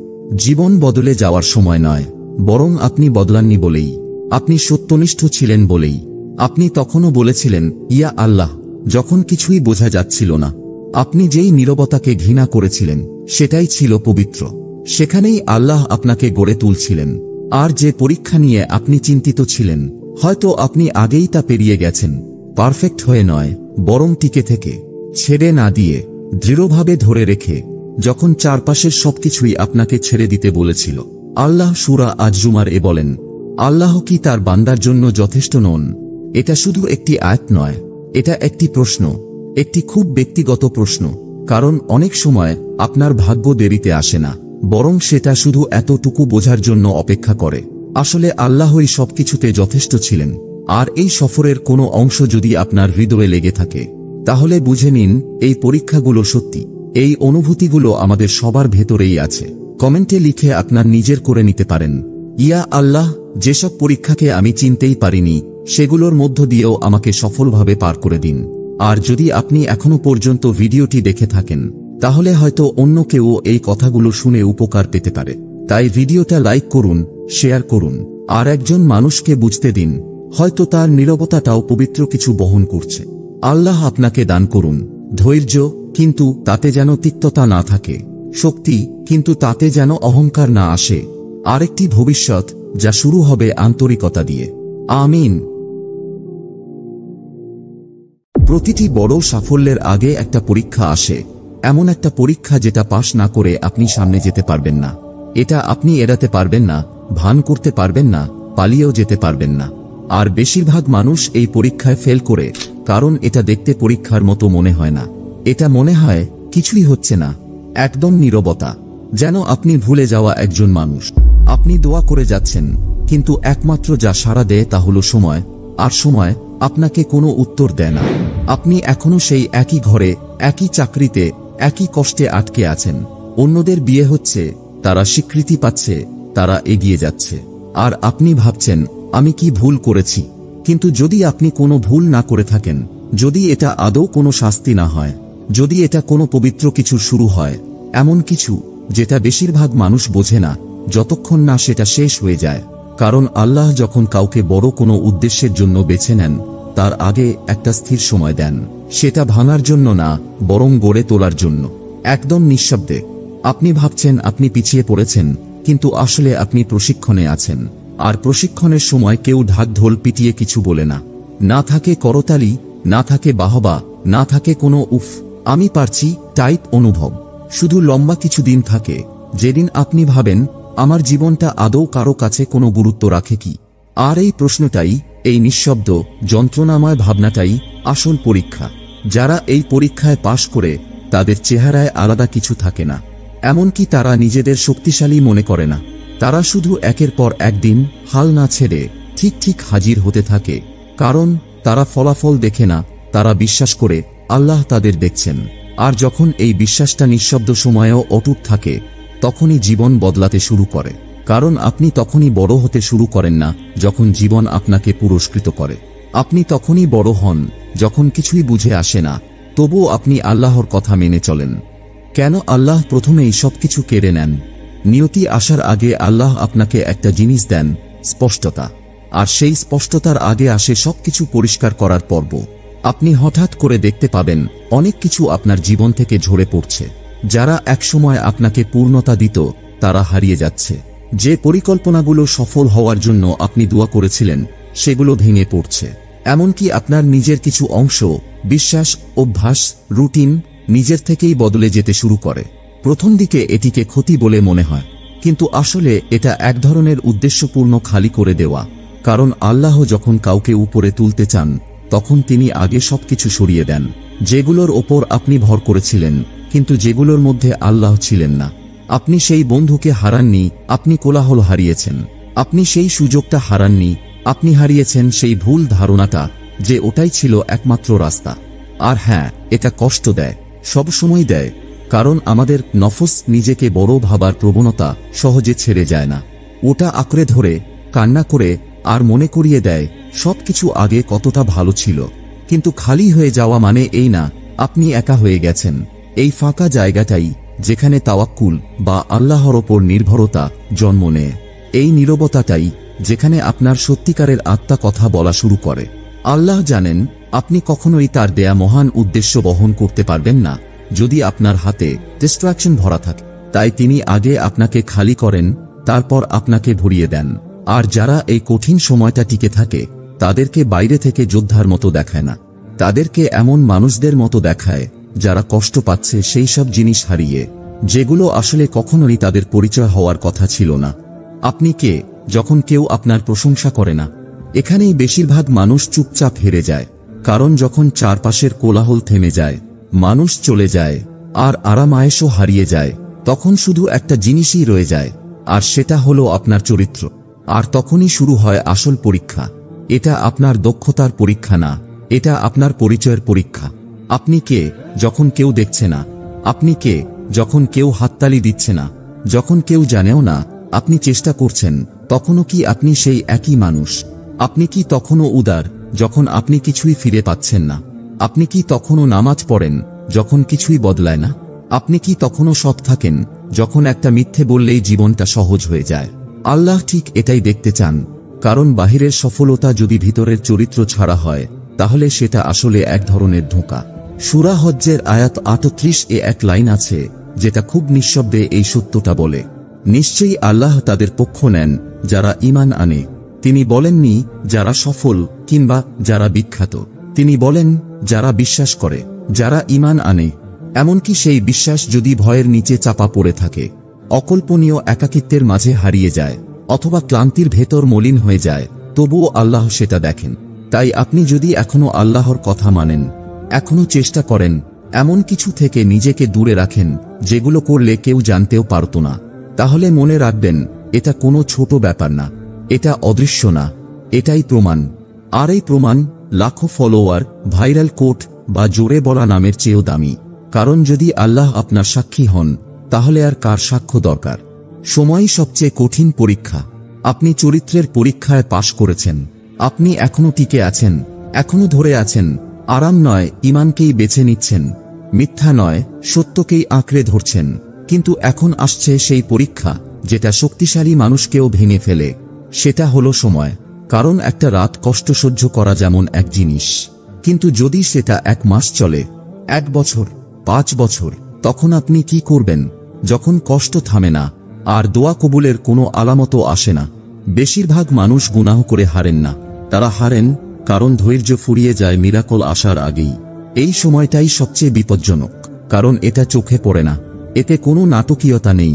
জীবন বদলে যাওয়ার সময় নয়, বরং আপনি বদলাননি বলেই, আপনি সত্যনিষ্ঠ ছিলেন বলেই। আপনি তখনও বলেছিলেন, ইয়া আল্লাহ, যখন কিছুই বোঝা যাচ্ছিল না। আপনি যেই নীরবতাকে ঘৃণা করেছিলেন সেটাই ছিল পবিত্র। সেখানেই আল্লাহ আপনাকে গড়ে তুলছিলেন। আর যে পরীক্ষা নিয়ে আপনি চিন্তিত ছিলেন, হয়তো আপনি আগেই তা পেরিয়ে গেছেন। পারফেক্ট হয়ে নয়, বরং টিকে থেকে, ছেড়ে না দিয়ে, দৃঢ়ভাবে ধরে রেখে, যখন চারপাশের সবকিছুই আপনাকে ছেড়ে দিতে বলেছিল। আল্লাহ সূরা আজ-জুমার বলেন, আল্লাহ কি তার বান্দার জন্য যথেষ্ট নন? এটা শুধু একটি আয়াত নয়, এটা একটি প্রশ্ন, একটি খুব ব্যক্তিগত প্রশ্ন। কারণ অনেক সময় আপনার ভাগ্য দেরিতে আসে না, বরং সেটা শুধু এতটুকু বোঝার জন্য অপেক্ষা করে, আসলে আল্লাহই সবকিছুতে যথেষ্ট ছিলেন। আর এই সফরের কোনো অংশ যদি আপনার হৃদয়ে লেগে থাকে, তাহলে বুঝে নিন এই পরীক্ষাগুলো সত্যি। এই অনুভূতিগুলো আমাদের সবার ভেতরেই আছে। কমেন্টে লিখে আপনার নিজের করে নিতে পারেন, ইয়া আল্লাহ, যেসব পরীক্ষাকে আমি চিনতেই পারিনি, সেগুলোর মধ্য দিয়েও আমাকে সফলভাবে পার করে দিন। আর যদি আপনি এখনো পর্যন্ত ভিডিওটি দেখে থাকেন, তাহলে হয়তো অন্য কেউ এই কথাগুলো শুনে উপকার পেতে পারে। তাই ভিডিওটা লাইক করুন, শেয়ার করুন, আর একজন মানুষকে বুঝতে দিন, হয়তো তার নীরবতাটাও পবিত্র কিছু বহন করছে। আল্লাহ আপনাকে দান করুন ধৈর্য, কিন্তু তাতে যেন তিক্ততা না থাকে, শক্তি, কিন্তু তাতে যেন অহংকার না আসে, আরেকটি ভবিষ্যৎ যা শুরু হবে আন্তরিকতা দিয়ে। আমিন। প্রতিটি বড় সাফল্যের আগে একটা পরীক্ষা আসে, এমন একটা পরীক্ষা যেটা পাশ না করে আপনি সামনে যেতে পারবেন না। এটা আপনি এড়াতে পারবেন না, ভান করতে পারবেন না, পালিয়েও যেতে পারবেন না। আর বেশিরভাগ মানুষ এই পরীক্ষায় ফেল করে, কারণ এটা দেখতে পরীক্ষার মতো মনে হয় না। এটা মনে হয় কিছুই হচ্ছে না, একদম নীরবতা, যেন আপনি ভুলে যাওয়া একজন মানুষ। আপনি দোয়া করে যাচ্ছেন, কিন্তু একমাত্র যা সাড়া দেয় তা হলো সময়, আর সময় আপনাকে কোনো উত্তর দেয় না। আপনি এখনো সেই একই ঘরে, একই চাকরিতে, একই কষ্টে আটকে আছেন। অন্যদের বিয়ে হচ্ছে, তারা স্বীকৃতি পাচ্ছে, তারা এগিয়ে যাচ্ছে, আর আপনি ভাবছেন আমি কি ভুল করেছি? কিন্তু যদি আপনি কোনো ভুল না করে থাকেন, যদি এটা আদৌ কোনো শাস্তি না হয়, যদি এটা কোনো পবিত্র কিছু শুরু হয়, এমন কিছু যেটা বেশিরভাগ মানুষ বোঝে না যতক্ষণ না সেটা শেষ হয়ে যায়। কারণ আল্লাহ যখন কাউকে বড় কোনো উদ্দেশ্যের জন্য বেছে নেন, তার আগে একটা স্থির সময় দেন, সেটা ভাঙার জন্য না, বরং গড়ে তোলার জন্য। একদম নিঃশব্দে আপনি ভাবছেন আপনি পিছিয়ে পড়েছেন, কিন্তু আসলে আপনি প্রশিক্ষণে আছেন। আর প্রশিক্ষণের সময় কেউ ঢাক ঢোল পিটিয়ে কিছু বলে না, না থাকে করতালি, না থাকে বাহবা, না থাকে কোনো উফ আমি পারছি টাইপ অনুভব। শুধু লম্বা কিছু দিন থাকে, যেদিন আপনি ভাবেন আমার জীবনটা আদৌ কারো কাছে কোনো গুরুত্ব রাখে কি? আর এই প্রশ্নটাই, এই নিঃশব্দ যন্ত্রণাময় ভাবনাটাই আসল পরীক্ষা। যারা এই পরীক্ষায় পাশ করে, তাদের চেহারায় আলাদা কিছু থাকে না, এমনকি তারা নিজেদের শক্তিশালী মনে করে না। তারা শুধু একের পর একদিন হাল না ছেড়ে ঠিক হাজির হতে থাকে, কারণ তারা ফলাফল দেখে না, তারা বিশ্বাস করে আল্লাহ তাদের দেখছেন। আর যখন এই বিশ্বাসটা নিঃশব্দ সময়েও অটুট থাকে, তখনই জীবন বদলাতে শুরু করে। কারণ আপনি তখনই বড় হতে শুরু করেন না যখন জীবন আপনাকে পুরস্কৃত করে। আপনি তখনই বড় হন যখন কিছুই বুঝে আসে না, তবুও আপনি আল্লাহর কথা মেনে চলেন। কেন আল্লাহ প্রথমেই সবকিছু কেড়ে নেন? নিয়তি আসার আগে আল্লাহ আপনাকে একটা জিনিস দেন, স্পষ্টতা। আর সেই স্পষ্টতার আগে আসে সবকিছু পরিষ্কার করার পর্ব। আপনি হঠাৎ করে দেখতে পাবেন অনেক কিছু আপনার জীবন থেকে ঝরে পড়ছে। যারা একসময় আপনাকে পূর্ণতা দিত, তারা হারিয়ে যাচ্ছে। যে পরিকল্পনাগুলো সফল হওয়ার জন্য আপনি দোয়া করেছিলেন, সেগুলো ভেঙে পড়ছে। এমনকি আপনার নিজের কিছু অংশ, বিশ্বাস, অভ্যাস, রুটিন নিজের থেকেই বদলে যেতে শুরু করে। প্রথম দিকে এটিকে ক্ষতি বলে মনে হয়, কিন্তু আসলে এটা এক ধরনের উদ্দেশ্যপূর্ণ খালি করে দেওয়া। কারণ আল্লাহ যখন কাউকে উপরে তুলতে চান, তখন তিনি আগে সবকিছু সরিয়ে দেন, যেগুলোর ওপর আপনি ভর করেছিলেন, কিন্তু যেগুলোর মধ্যে আল্লাহ ছিলেন না। আপনি সেই বন্ধুকে হারাননি, আপনি কোলাহল হারিয়েছেন। আপনি সেই সুযোগটা হারাননি, আপনি হারিয়েছেন সেই ভুল ধারণাটা যে ওটাই ছিল একমাত্র রাস্তা। আর হ্যাঁ, এটা কষ্ট দেয়, সবসময় দেয়, কারণ আমাদের নফস নিজেকে বড় ভাবার প্রবণতা সহজে ছেড়ে যায় না। ওটা আঁকড়ে ধরে, কান্না করে, আর মনে করিয়ে দেয় সবকিছু আগে কতটা ভালো ছিল। কিন্তু খালি হয়ে যাওয়া মানে এই না আপনি একা হয়ে গেছেন। এই ফাঁকা জায়গাটাই যেখানে তাওয়াক্কুল বা আল্লাহর ওপর নির্ভরতা জন্ম নেয়। এই নীরবতাটাই যেখানে আপনার সত্যিকারের আত্মা কথা বলা শুরু করে। আল্লাহ জানেন আপনি কখনোই তার দেয়া মহান উদ্দেশ্য বহন করতে পারবেন না যদি আপনার হাতে ডিস্ট্রাকশন ভরা থাকে। তাই তিনি আগে আপনাকে খালি করেন, তারপর আপনাকে ভরিয়ে দেন। আর যারা এই কঠিন সময়টা টিকে থাকে তাদেরকে বাইরে থেকে যোদ্ধার মতো দেখায় না, তাদেরকে এমন মানুষদের মতো দেখায় যারা কষ্ট পাচ্ছে সেই সব জিনিস হারিয়ে, যেগুলো আসলে কখনোই তাদের পরিচয় হওয়ার কথা ছিল না। আপনি কে যখন কেউ আপনার প্রশংসা করে না? এখানেই বেশিরভাগ মানুষ চুপচাপ হেরে যায়, কারণ যখন চারপাশের কোলাহল থেমে যায়, মানুষ চলে যায়, আর আরাম আয়েশও হারিয়ে যায়, তখন শুধু একটা জিনিসই রয়ে যায়, আর সেটা হলো আপনার চরিত্র। আর তখনই শুরু হয় আসল পরীক্ষা। এটা আপনার দক্ষতার পরীক্ষা না, এটা আপনার পরিচয়ের পরীক্ষা। আপনি কে যখন কেউ দেখছে না? আপনি কে যখন কেউ হাততালি দিচ্ছে না? যখন কেউ জানেও না আপনি চেষ্টা করছেন, তখনও কি আপনি সেই একই মানুষ? আপনি কি তখনও উদার যখন আপনি কিছুই ফিরে পাচ্ছেন না? আপনি কি তখনও নামাজ পড়েন যখন কিছুই বদলায় না? আপনি কি তখনও সৎ থাকেন যখন একটা মিথ্যে বললেই জীবনটা সহজ হয়ে যায়? আল্লাহ ঠিক এটাই দেখতে চান, কারণ বাহিরের সফলতা যদি ভিতরের চরিত্র ছাড়া হয় তাহলে সেটা আসলে এক ধরনের ধোঁকা। সূরা হজ্জের আয়াত ৩৮ এক লাইন আছে যেটা খুব নিঃশব্দে এই সত্যটা বলে, নিশ্চয়ই আল্লাহ তাদের পক্ষ নেন যারা ঈমান আনে। তিনি বলেননি যারা সফল কিংবা যারা বিখ্যাত, তিনি বলেন যারা বিশ্বাস করে, যারা ঈমান আনে। এমনকি সেই বিশ্বাস যদি ভয়ের নিচে চাপা পড়ে থাকে, অকল্পনীয় একাকিত্বের মাঝে হারিয়ে যায়, অথবা ক্লান্তির ভেতর মলিন হয়ে যায়, তবুও আল্লাহ সেটা দেখেন। তাই আপনি যদি এখনো আল্লাহর কথা মানেন, এখনো চেষ্টা করেন, এমন কিছু থেকে নিজেকে দূরে রাখেন যেগুলো করলে কেউ জানতেও পারত না, তাহলে মনে রাখবেন এটা কোনো ছোট ব্যাপার না, এটা অদৃশ্য না, এটাই প্রমাণ। আর এই প্রমাণ লাখো ফলোয়ার, ভাইরাল কোট বা জোরে বলা নামের চেয়েও দামি। কারণ যদি আল্লাহ আপনার সাক্ষী হন, তাহলে আর কার সাক্ষ্য দরকার? সময়ই সবচেয়ে কঠিন পরীক্ষা। আপনি চরিত্রের পরীক্ষায় পাশ করেছেন, আপনি এখনো টিকে আছেন, এখনো ধরে আছেন, আরাম নয় ঈমানকেই বেছে নিচ্ছেন, মিথ্যা নয় সত্যকেই আঁকড়ে ধরছেন। কিন্তু এখন আসছে সেই পরীক্ষা যেটা শক্তিশালী মানুষকেও ভেঙে ফেলে, সেটা হলো সময়। কারণ একটা রাত কষ্ট সহ্য করা যেমন এক জিনিস, কিন্তু যদি সেটা 1 মাস চলে, 1 বছর, 5 বছর, তখন আপনি কি করবেন? যখন কষ্ট থামে না আর দোয়া কবুলের কোনো আলামতও আসে না। বেশিরভাগ মানুষ গুনাহ করে হারেন না, তারা হারেন কারণ ধৈর্য ফুরিয়ে যায় মিরাকল আসার আগেই। এই সময়টাই সবচেয়ে বিপজ্জনক, কারণ এটা চোখে পড়ে না, এতে কোনো নাটকীয়তা নেই,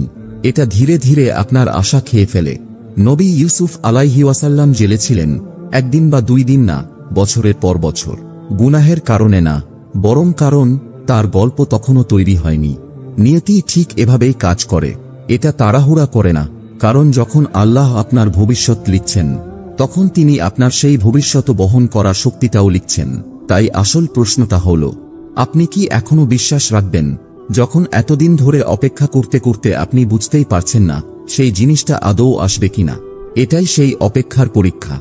এটা ধীরে ধীরে আপনার আশা খেয়ে ফেলে। নবী ইউসুফ আলাইহি ওয়াসাল্লাম জেলে ছিলেন 1 দিন বা 2 দিন না, বছরের পর বছর। গুনাহের কারণে না, বরং কারণ তার গল্প তখনও তৈরি হয়নি। নিয়তি ঠিক এভাবেই কাজ করে, এটা তাড়াহুড়া করে না। কারণ যখন আল্লাহ আপনার ভবিষ্যৎ লিখছেন, তখন তিনি আপনার সেই ভবিষ্যৎ বহন করার শক্তিটাও লিখছেন। তাই আসল প্রশ্নটা হল, আপনি কি এখনো বিশ্বাস রাখবেন যখন এতদিন ধরে অপেক্ষা করতে করতে আপনি বুঝতেই পারছেন না সেই জিনিসটা আদৌ আসবে কিনা? এটাই সেই অপেক্ষার পরীক্ষা।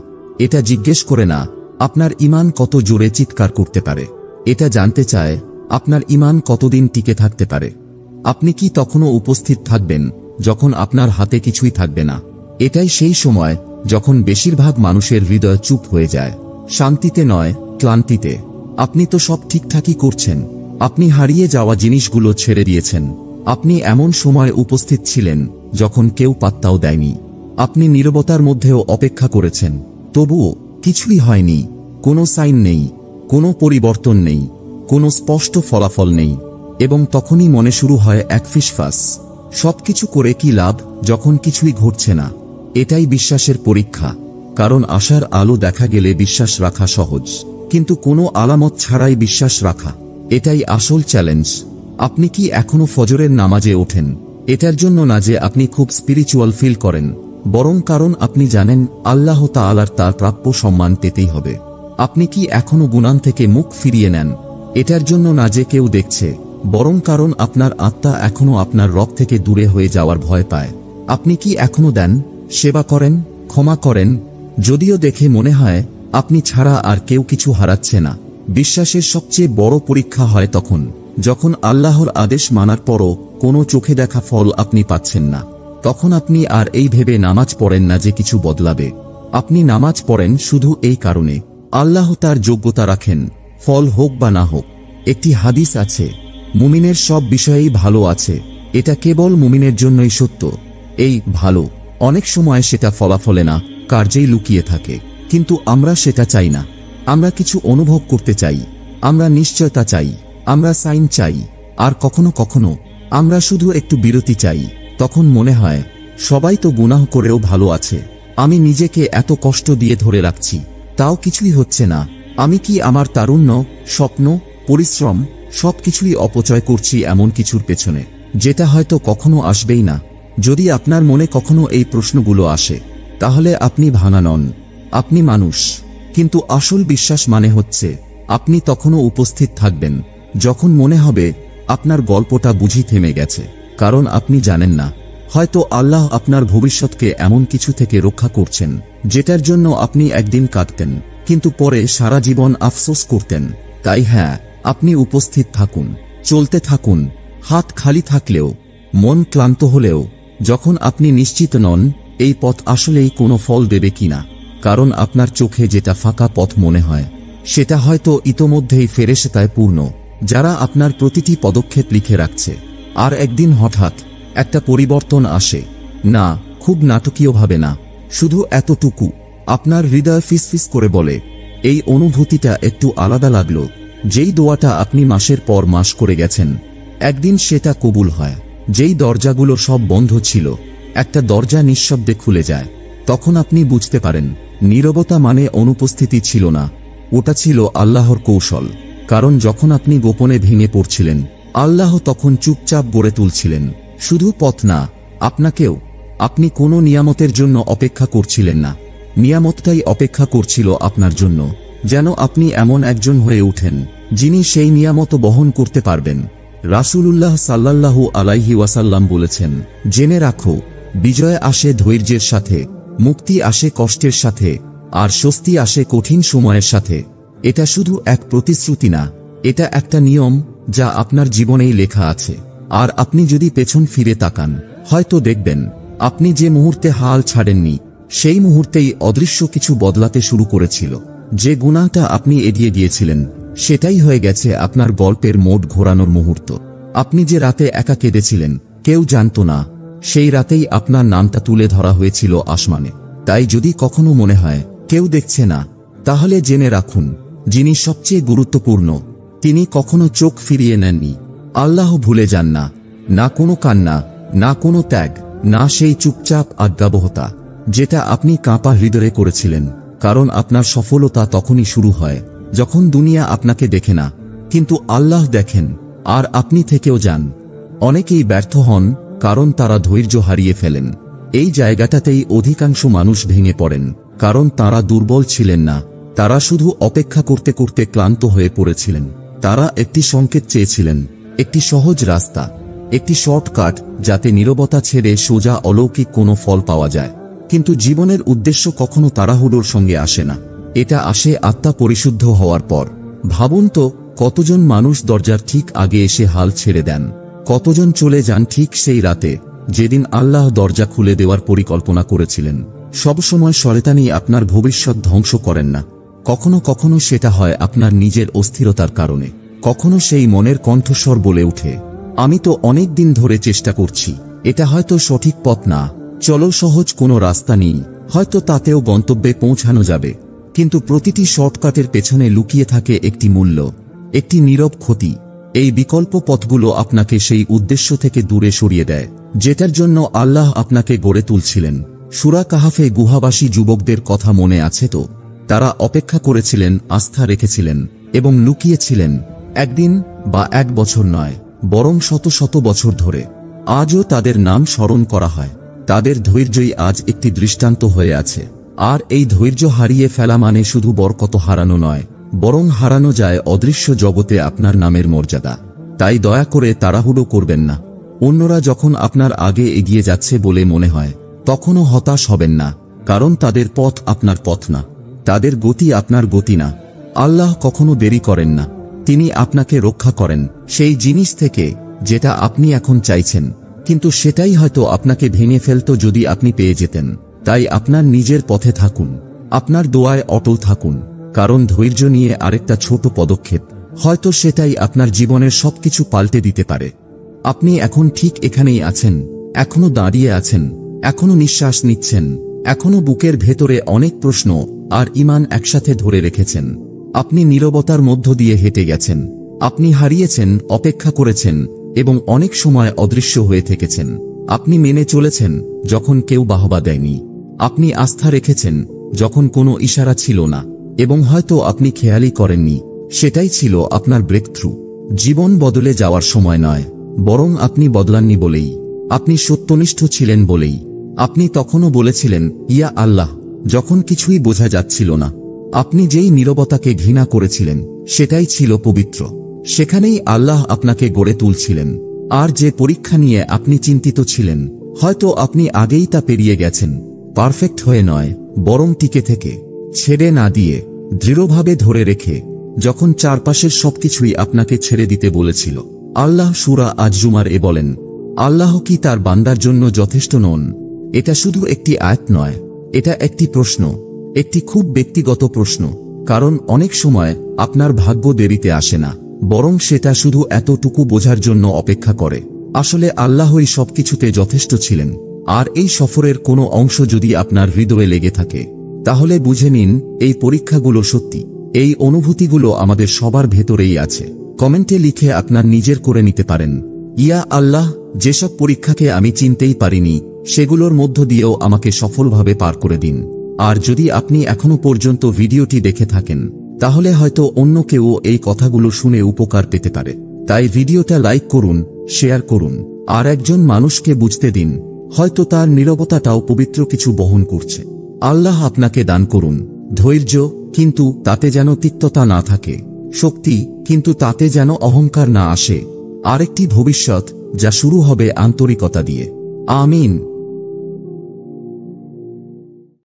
এটা জিজ্ঞেস করে না আপনার ঈমান কত জোরে চিৎকার করতে পারে, এটা জানতে চায় আপনার ঈমান কতদিন টিকে থাকতে পারে। আপনি কি তখনও উপস্থিত থাকবেন যখন আপনার হাতে কিছুই থাকবে না? এটাই সেই সময় যখন বেশিরভাগ মানুষের হৃদয় চুপ হয়ে যায়, শান্তিতে নয়, ক্লান্তিতে। আপনি তো সব ঠিকঠাকই করছেন, আপনি হারিয়ে যাওয়া জিনিসগুলো ছেড়ে দিয়েছেন, আপনি এমন সময় উপস্থিত ছিলেন যখন কেউ পাত্তাও দেয়নি। আপনি নীরবতার মধ্যেও অপেক্ষা করেছেন, তবুও কিছুই হয়নি, কোনো সাইন নেই, কোনো পরিবর্তন নেই, কোনো স্পষ্ট ফলাফল নেই। এবং তখনই মনে শুরু হয় এক ফিসফাস, সবকিছু করে কি লাভ যখন কিছুই ঘটছে না? এটাই বিশ্বাসের পরীক্ষা। কারণ আশার আলো দেখা গেলে বিশ্বাস রাখা সহজ, কিন্তু কোনো আলামত ছাড়াই বিশ্বাস রাখা, এটাই আসল চ্যালেঞ্জ। আপনি কি এখনো ফজরের নামাজে ওঠেন? এটার জন্য না যে আপনি খুব স্পিরিচুয়াল ফিল করেন, বরং কারণ আপনি জানেন আল্লাহ তাআলার তার প্রাপ্য সম্মান পেতেই হবে। আপনি কি এখনো গুনাহ থেকে মুখ ফিরিয়ে নেন? এটার জন্য না যে কেউ দেখছে, বরং কারণ আপনার আত্মা এখনো আপনার রব থেকে দূরে হয়ে যাওয়ার ভয় পায়। আপনি কি এখনো দেন, সেবা করেন, ক্ষমা করেন, যদিও দেখে মনে হয় আপনি ছাড়া আর কেউ কিছু হারাচ্ছে না? বিশ্বাসের সবচেয়ে বড় পরীক্ষা হয় তখন যখন আল্লাহর আদেশ মানার পরও কোনো চোখে দেখা ফল আপনি পাচ্ছেন না। তখন আপনি আর এই ভেবে নামাজ পড়েন না যে কিছু বদলাবে, আপনি নামাজ পড়েন শুধু এই কারণে আল্লাহ তার যোগ্যতা রাখেন, ফল হোক বা না হোক। একটি হাদিস আছে, মুমিনের সব বিষয়েই ভালো আছে, এটা কেবল মুমিনের জন্যই সত্য। এই ভালো অনেক সময় সেটা ফলাফলে না, কার্যেই লুকিয়ে থাকে। কিন্তু আমরা সেটা চাই না। আমরা কিছু অনুভব করতে চাই, আমরা নিশ্চয়তা চাই, আমরা সাইন চাই। আর কখনো কখনো আমরা শুধু একটু বিরতি চাই। তখন মনে হয় সবাই তো গুনাহ করেও ভালো আছে, আমি নিজেকে এত কষ্ট দিয়ে ধরে রাখছি, তাও কিছুই হচ্ছে না। আমি কি আমার তারুণ্য, স্বপ্ন, পরিশ্রম সবকিছুই অপচয় করছি এমন কিছুর পেছনে, যেটা হয়তো কখনো আসবেই না? যদি আপনার মনে কখনো এই প্রশ্নগুলো আসে, তাহলে আপনি ভাঙা নন, আপনি মানুষ। কিন্তু আসল বিশ্বাস মানে হচ্ছে আপনি তখনও উপস্থিত থাকবেন যখন মনে হবে আপনার গল্পটা বুঝি থেমে গেছে। কারণ আপনি জানেন না, হয়তো আল্লাহ আপনার ভবিষ্যৎকে এমন কিছু থেকে রক্ষা করছেন যেটার জন্য আপনি একদিন কাঁদতেন, কিন্তু পরে সারা জীবন আফসোস করতেন। তাই হ্যাঁ, আপনি উপস্থিত থাকুন, চলতে থাকুন, হাত খালি থাকলেও, মন ক্লান্ত হলেও, যখন আপনি নিশ্চিত নন এই পথ আসলেই কোনো ফল দেবে কিনা। কারণ আপনার চোখে যেটা ফাঁকা পথ মনে হয়, সেটা হয়তো ইতোমধ্যেই ফেরেশতায় পূর্ণ, যারা আপনার প্রতিটি পদক্ষেপ লিখে রাখছে। আর একদিন হঠাৎ একটা পরিবর্তন আসে। না, খুব নাটকীয়ভাবে না, শুধু এতটুকু, আপনার হৃদয় ফিসফিস করে বলে, এই অনুভূতিটা একটু আলাদা লাগলো। যেই দোয়াটা আপনি মাসের পর মাস করে গেছেন, একদিন সেটা কবুল হয়। যেই দরজাগুলো সব বন্ধ ছিল, একটা দরজা নিঃশব্দে খুলে যায়। তখন আপনি বুঝতে পারেন নীরবতা মানে অনুপস্থিতি ছিল না, ওটা ছিল আল্লাহর কৌশল। কারণ যখন আপনি গোপনে ভেঙে পড়ছিলেন, আল্লাহ তখন চুপচাপ গড়ে তুলছিলেন। শুধু পথ না, আপনাকেও। আপনি কোনো নিয়ামতের জন্য অপেক্ষা করছিলেন না, নিয়ামতটাই অপেক্ষা করছিল আপনার জন্য, যেন আপনি এমন একজন হয়ে উঠেন যিনি সেই নিয়ামত বহন করতে পারবেন। রাসূলুল্লাহ সাল্লাল্লাহু আলাইহি ওয়াসাল্লাম বলেছেন, জেনে রাখো, বিজয় আসে ধৈর্যের সাথে, মুক্তি আসে কষ্টের সাথে, আর স্বস্তি আসে কঠিন সময়ের সাথে। এটা শুধু এক প্রতিশ্রুতি না, এটা একটা নিয়ম যা আপনার জীবনেই লেখা আছে। আর আপনি যদি পেছন ফিরে তাকান, হয়তো দেখবেন আপনি যে মুহূর্তে হাল ছাড়েননি, সেই মুহূর্তেই অদৃশ্য কিছু বদলাতে শুরু করেছিল। যে গুনাহটা আপনি এড়িয়ে গিয়েছিলেন, সেটাই হয়ে গেছে আপনার গল্পের মোড় ঘোরানোর মুহূর্ত। আপনি যে রাতে একা কেঁদেছিলেন, কেউ জানত না, সেই রাতেই আপনার নামটা তুলে ধরা হয়েছিল আসমানে। তাই যদি কখনো মনে হয় কেউ দেখছে না, তাহলে জেনে রাখুন, যিনি সবচেয়ে গুরুত্বপূর্ণ, তিনি কখনো চোখ ফিরিয়ে নেননি। আল্লাহ ভুলে যান না, না কোনো কান্না, না কোনো ত্যাগ, না সেই চুপচাপ আজ্ঞাবহতা যেটা আপনি কাঁপা হৃদয়ে করেছিলেন। কারণ আপনার সফলতা তখনই শুরু হয় যখন দুনিয়া আপনাকে দেখে না, কিন্তু আল্লাহ দেখেন, আর আপনি থেকেও যান। অনেকেই ব্যর্থ হন কারণ তারা ধৈর্য হারিয়ে ফেলেন। এই জায়গাটাতেই অধিকাংশ মানুষ ভেঙে পড়েন, কারণ তারা দুর্বল ছিলেন না, তারা শুধু অপেক্ষা করতে করতে ক্লান্ত হয়ে পড়েছিলেন। তারা একটি সংকেত চেয়েছিলেন, একটি সহজ রাস্তা, একটি শর্টকাট, যাতে নীরবতা ছেড়ে সোজা অলৌকিক কোনো ফল পাওয়া যায়। কিন্তু জীবনের উদ্দেশ্য কখনো তাড়াহুড়োর সঙ্গে আসে না, এটা আসে আত্মা পরিশুদ্ধ হওয়ার পর। ভাবুন তো, কতজন মানুষ দরজার ঠিক আগে এসে হাল ছেড়ে দেন, কতজন চলে যান ঠিক সেই রাতে যেদিন আল্লাহ দরজা খুলে দেওয়ার পরিকল্পনা করেছিলেন। সবসময় শয়তানি আপনার ভবিষ্যৎ ধ্বংস করেন না। কখনো কখনো সেটা হয় আপনার নিজের অস্থিরতার কারণে। কখনো সেই মনের কণ্ঠস্বর বলে উঠে, আমি তো অনেক দিন ধরে চেষ্টা করছি, এটা হয়তো সঠিক পথ না, চলো সহজ কোনো রাস্তা নেই, হয়তো তাতেও গন্তব্যে পৌঁছানো যাবে। কিন্তু প্রতিটি শর্টকাটের পেছনে লুকিয়ে থাকে একটি মূল্য, একটি নীরব ক্ষতি। এই বিকল্প পথগুলো আপনাকে সেই উদ্দেশ্য থেকে দূরে সরিয়ে দেয় যেটার জন্য আল্লাহ আপনাকে গড়ে তুলছিলেন। সূরা কাহাফে গুহাবাসী যুবকদের কথা মনে আছে তো? তারা অপেক্ষা করেছিলেন, আস্থা রেখেছিলেন এবং লুকিয়েছিলেন, একদিন বা এক বছর নয়, বরং শত শত বছর ধরে। আজও তাদের নাম স্মরণ করা হয়। তাদের ধৈর্যই আজ একটি দৃষ্টান্ত হয়ে আছে। আর এই ধৈর্য হারিয়ে ফেলা মানে শুধু বরকত হারানো নয়, বরং হারানো যায় অদৃশ্য জগতে আপনার নামের মর্যাদা। তাই দয়া করে তাড়াহুড়ো করবেন না। অন্যরা যখন আপনার আগে এগিয়ে যাচ্ছে বলে মনে হয়, তখনও হতাশ হবেন না, কারণ তাদের পথ আপনার পথ না, তাদের গতি আপনার গতি না। আল্লাহ কখনো দেরি করেন না, তিনি আপনাকে রক্ষা করেন সেই জিনিস থেকে যেটা আপনি এখন চাইছেন, কিন্তু সেটাই হয়তো আপনাকে ভেঙে ফেলত যদি আপনি পেয়ে যেতেন। তাই আপনার নিজের পথে থাকুন, আপনার দোয়ায় অটল থাকুন, কারণ ধৈর্য নিয়ে আরেকটা ছোট পদক্ষেপ, হয়তো সেটাই আপনার জীবনের সবকিছু পাল্টে দিতে পারে। আপনি এখন ঠিক এখানেই আছেন, এখনো দাঁড়িয়ে আছেন, এখনো নিঃশ্বাস নিচ্ছেন, এখনো বুকের ভেতরে অনেক প্রশ্ন আর ঈমান একসাথে ধরে রেখেছেন। আপনি নীরবতার মধ্য দিয়ে হেঁটে গেছেন, আপনি হারিয়েছেন, অপেক্ষা করেছেন এবং অনেক সময় অদৃশ্য হয়ে থেকেছেন। আপনি মেনে চলেছেন যখন কেউ বাহবা দেয়নি, আপনি আস্থা রেখেছেন যখন কোনো ইশারা ছিল না, এবং হয়তো আপনি খেয়ালই করেননি সেটাই ছিল আপনার ব্রেকথ্রু। জীবন বদলে যাওয়ার সময় নয়, বরং আপনি বদলাননি বলেই, আপনি সত্যনিষ্ঠ ছিলেন বলেই। আপনি তখনও বলেছিলেন ইয়া আল্লাহ, যখন কিছুই বোঝা যাচ্ছিল না। আপনি যেই নীরবতাকে ঘৃণা করেছিলেন সেটাই ছিল পবিত্র। সেখানেই আল্লাহ আপনাকে গড়ে তুলছিলেন। আর যে পরীক্ষা নিয়ে আপনি চিন্তিত ছিলেন, হয়তো আপনি আগেই তা পেরিয়ে গেছেন। পারফেক্ট হয়ে নয়, বরং টিকে থেকে, ছেড়ে না দিয়ে, দৃঢ়ভাবে ধরে রেখে, যখন চারপাশের সবকিছুই আপনাকে ছেড়ে দিতে বলেছিল। আল্লাহ সূরা আজ-জুমার এ বলেন, আল্লাহ কি তার বান্দার জন্য যথেষ্ট নন? এটা শুধু একটি আয়াত নয়, এটা একটি প্রশ্ন, একটি খুব ব্যক্তিগত প্রশ্ন। কারণ অনেক সময় আপনার ভাগ্য দেরিতে আসে না, বরং সেটা শুধু এতটুকু বোঝার জন্য অপেক্ষা করে, আসলে আল্লাহই সবকিছুতে যথেষ্ট ছিলেন। আর এই সফরের কোনো অংশ যদি আপনার হৃদয়ে লেগে থাকে, তাহলে বুঝে নিন এই পরীক্ষাগুলো সত্যি। এই অনুভূতিগুলো আমাদের সবার ভেতরেই আছে। কমেন্টে লিখে আপনার নিজের করে নিতে পারেন, ইয়া আল্লাহ, যেসব পরীক্ষাকে আমি চিনতেই পারিনি সেগুলোর মধ্য দিয়েও আমাকে সফলভাবে পার করে দিন। আর যদি আপনি এখনো পর্যন্ত ভিডিওটি দেখে থাকেন, তাহলে হয়তো অন্য কেউ এই কথাগুলো শুনে উপকার পেতে পারে। তাই ভিডিওটা লাইক করুন, শেয়ার করুন, আর একজন মানুষকে বুঝতে দিন হয়তো তার নীরবতাটাও পবিত্র কিছু বহন করছে। আল্লাহ আপনাকে দান করুন ধৈর্য, কিন্তু তাতে যেন তিক্ততা না থাকে, শক্তি, কিন্তু তাতে যেন অহংকার না আসে, আরেকটি ভবিষ্যৎ যা শুরু হবে আন্তরিকতা দিয়ে। আমিন।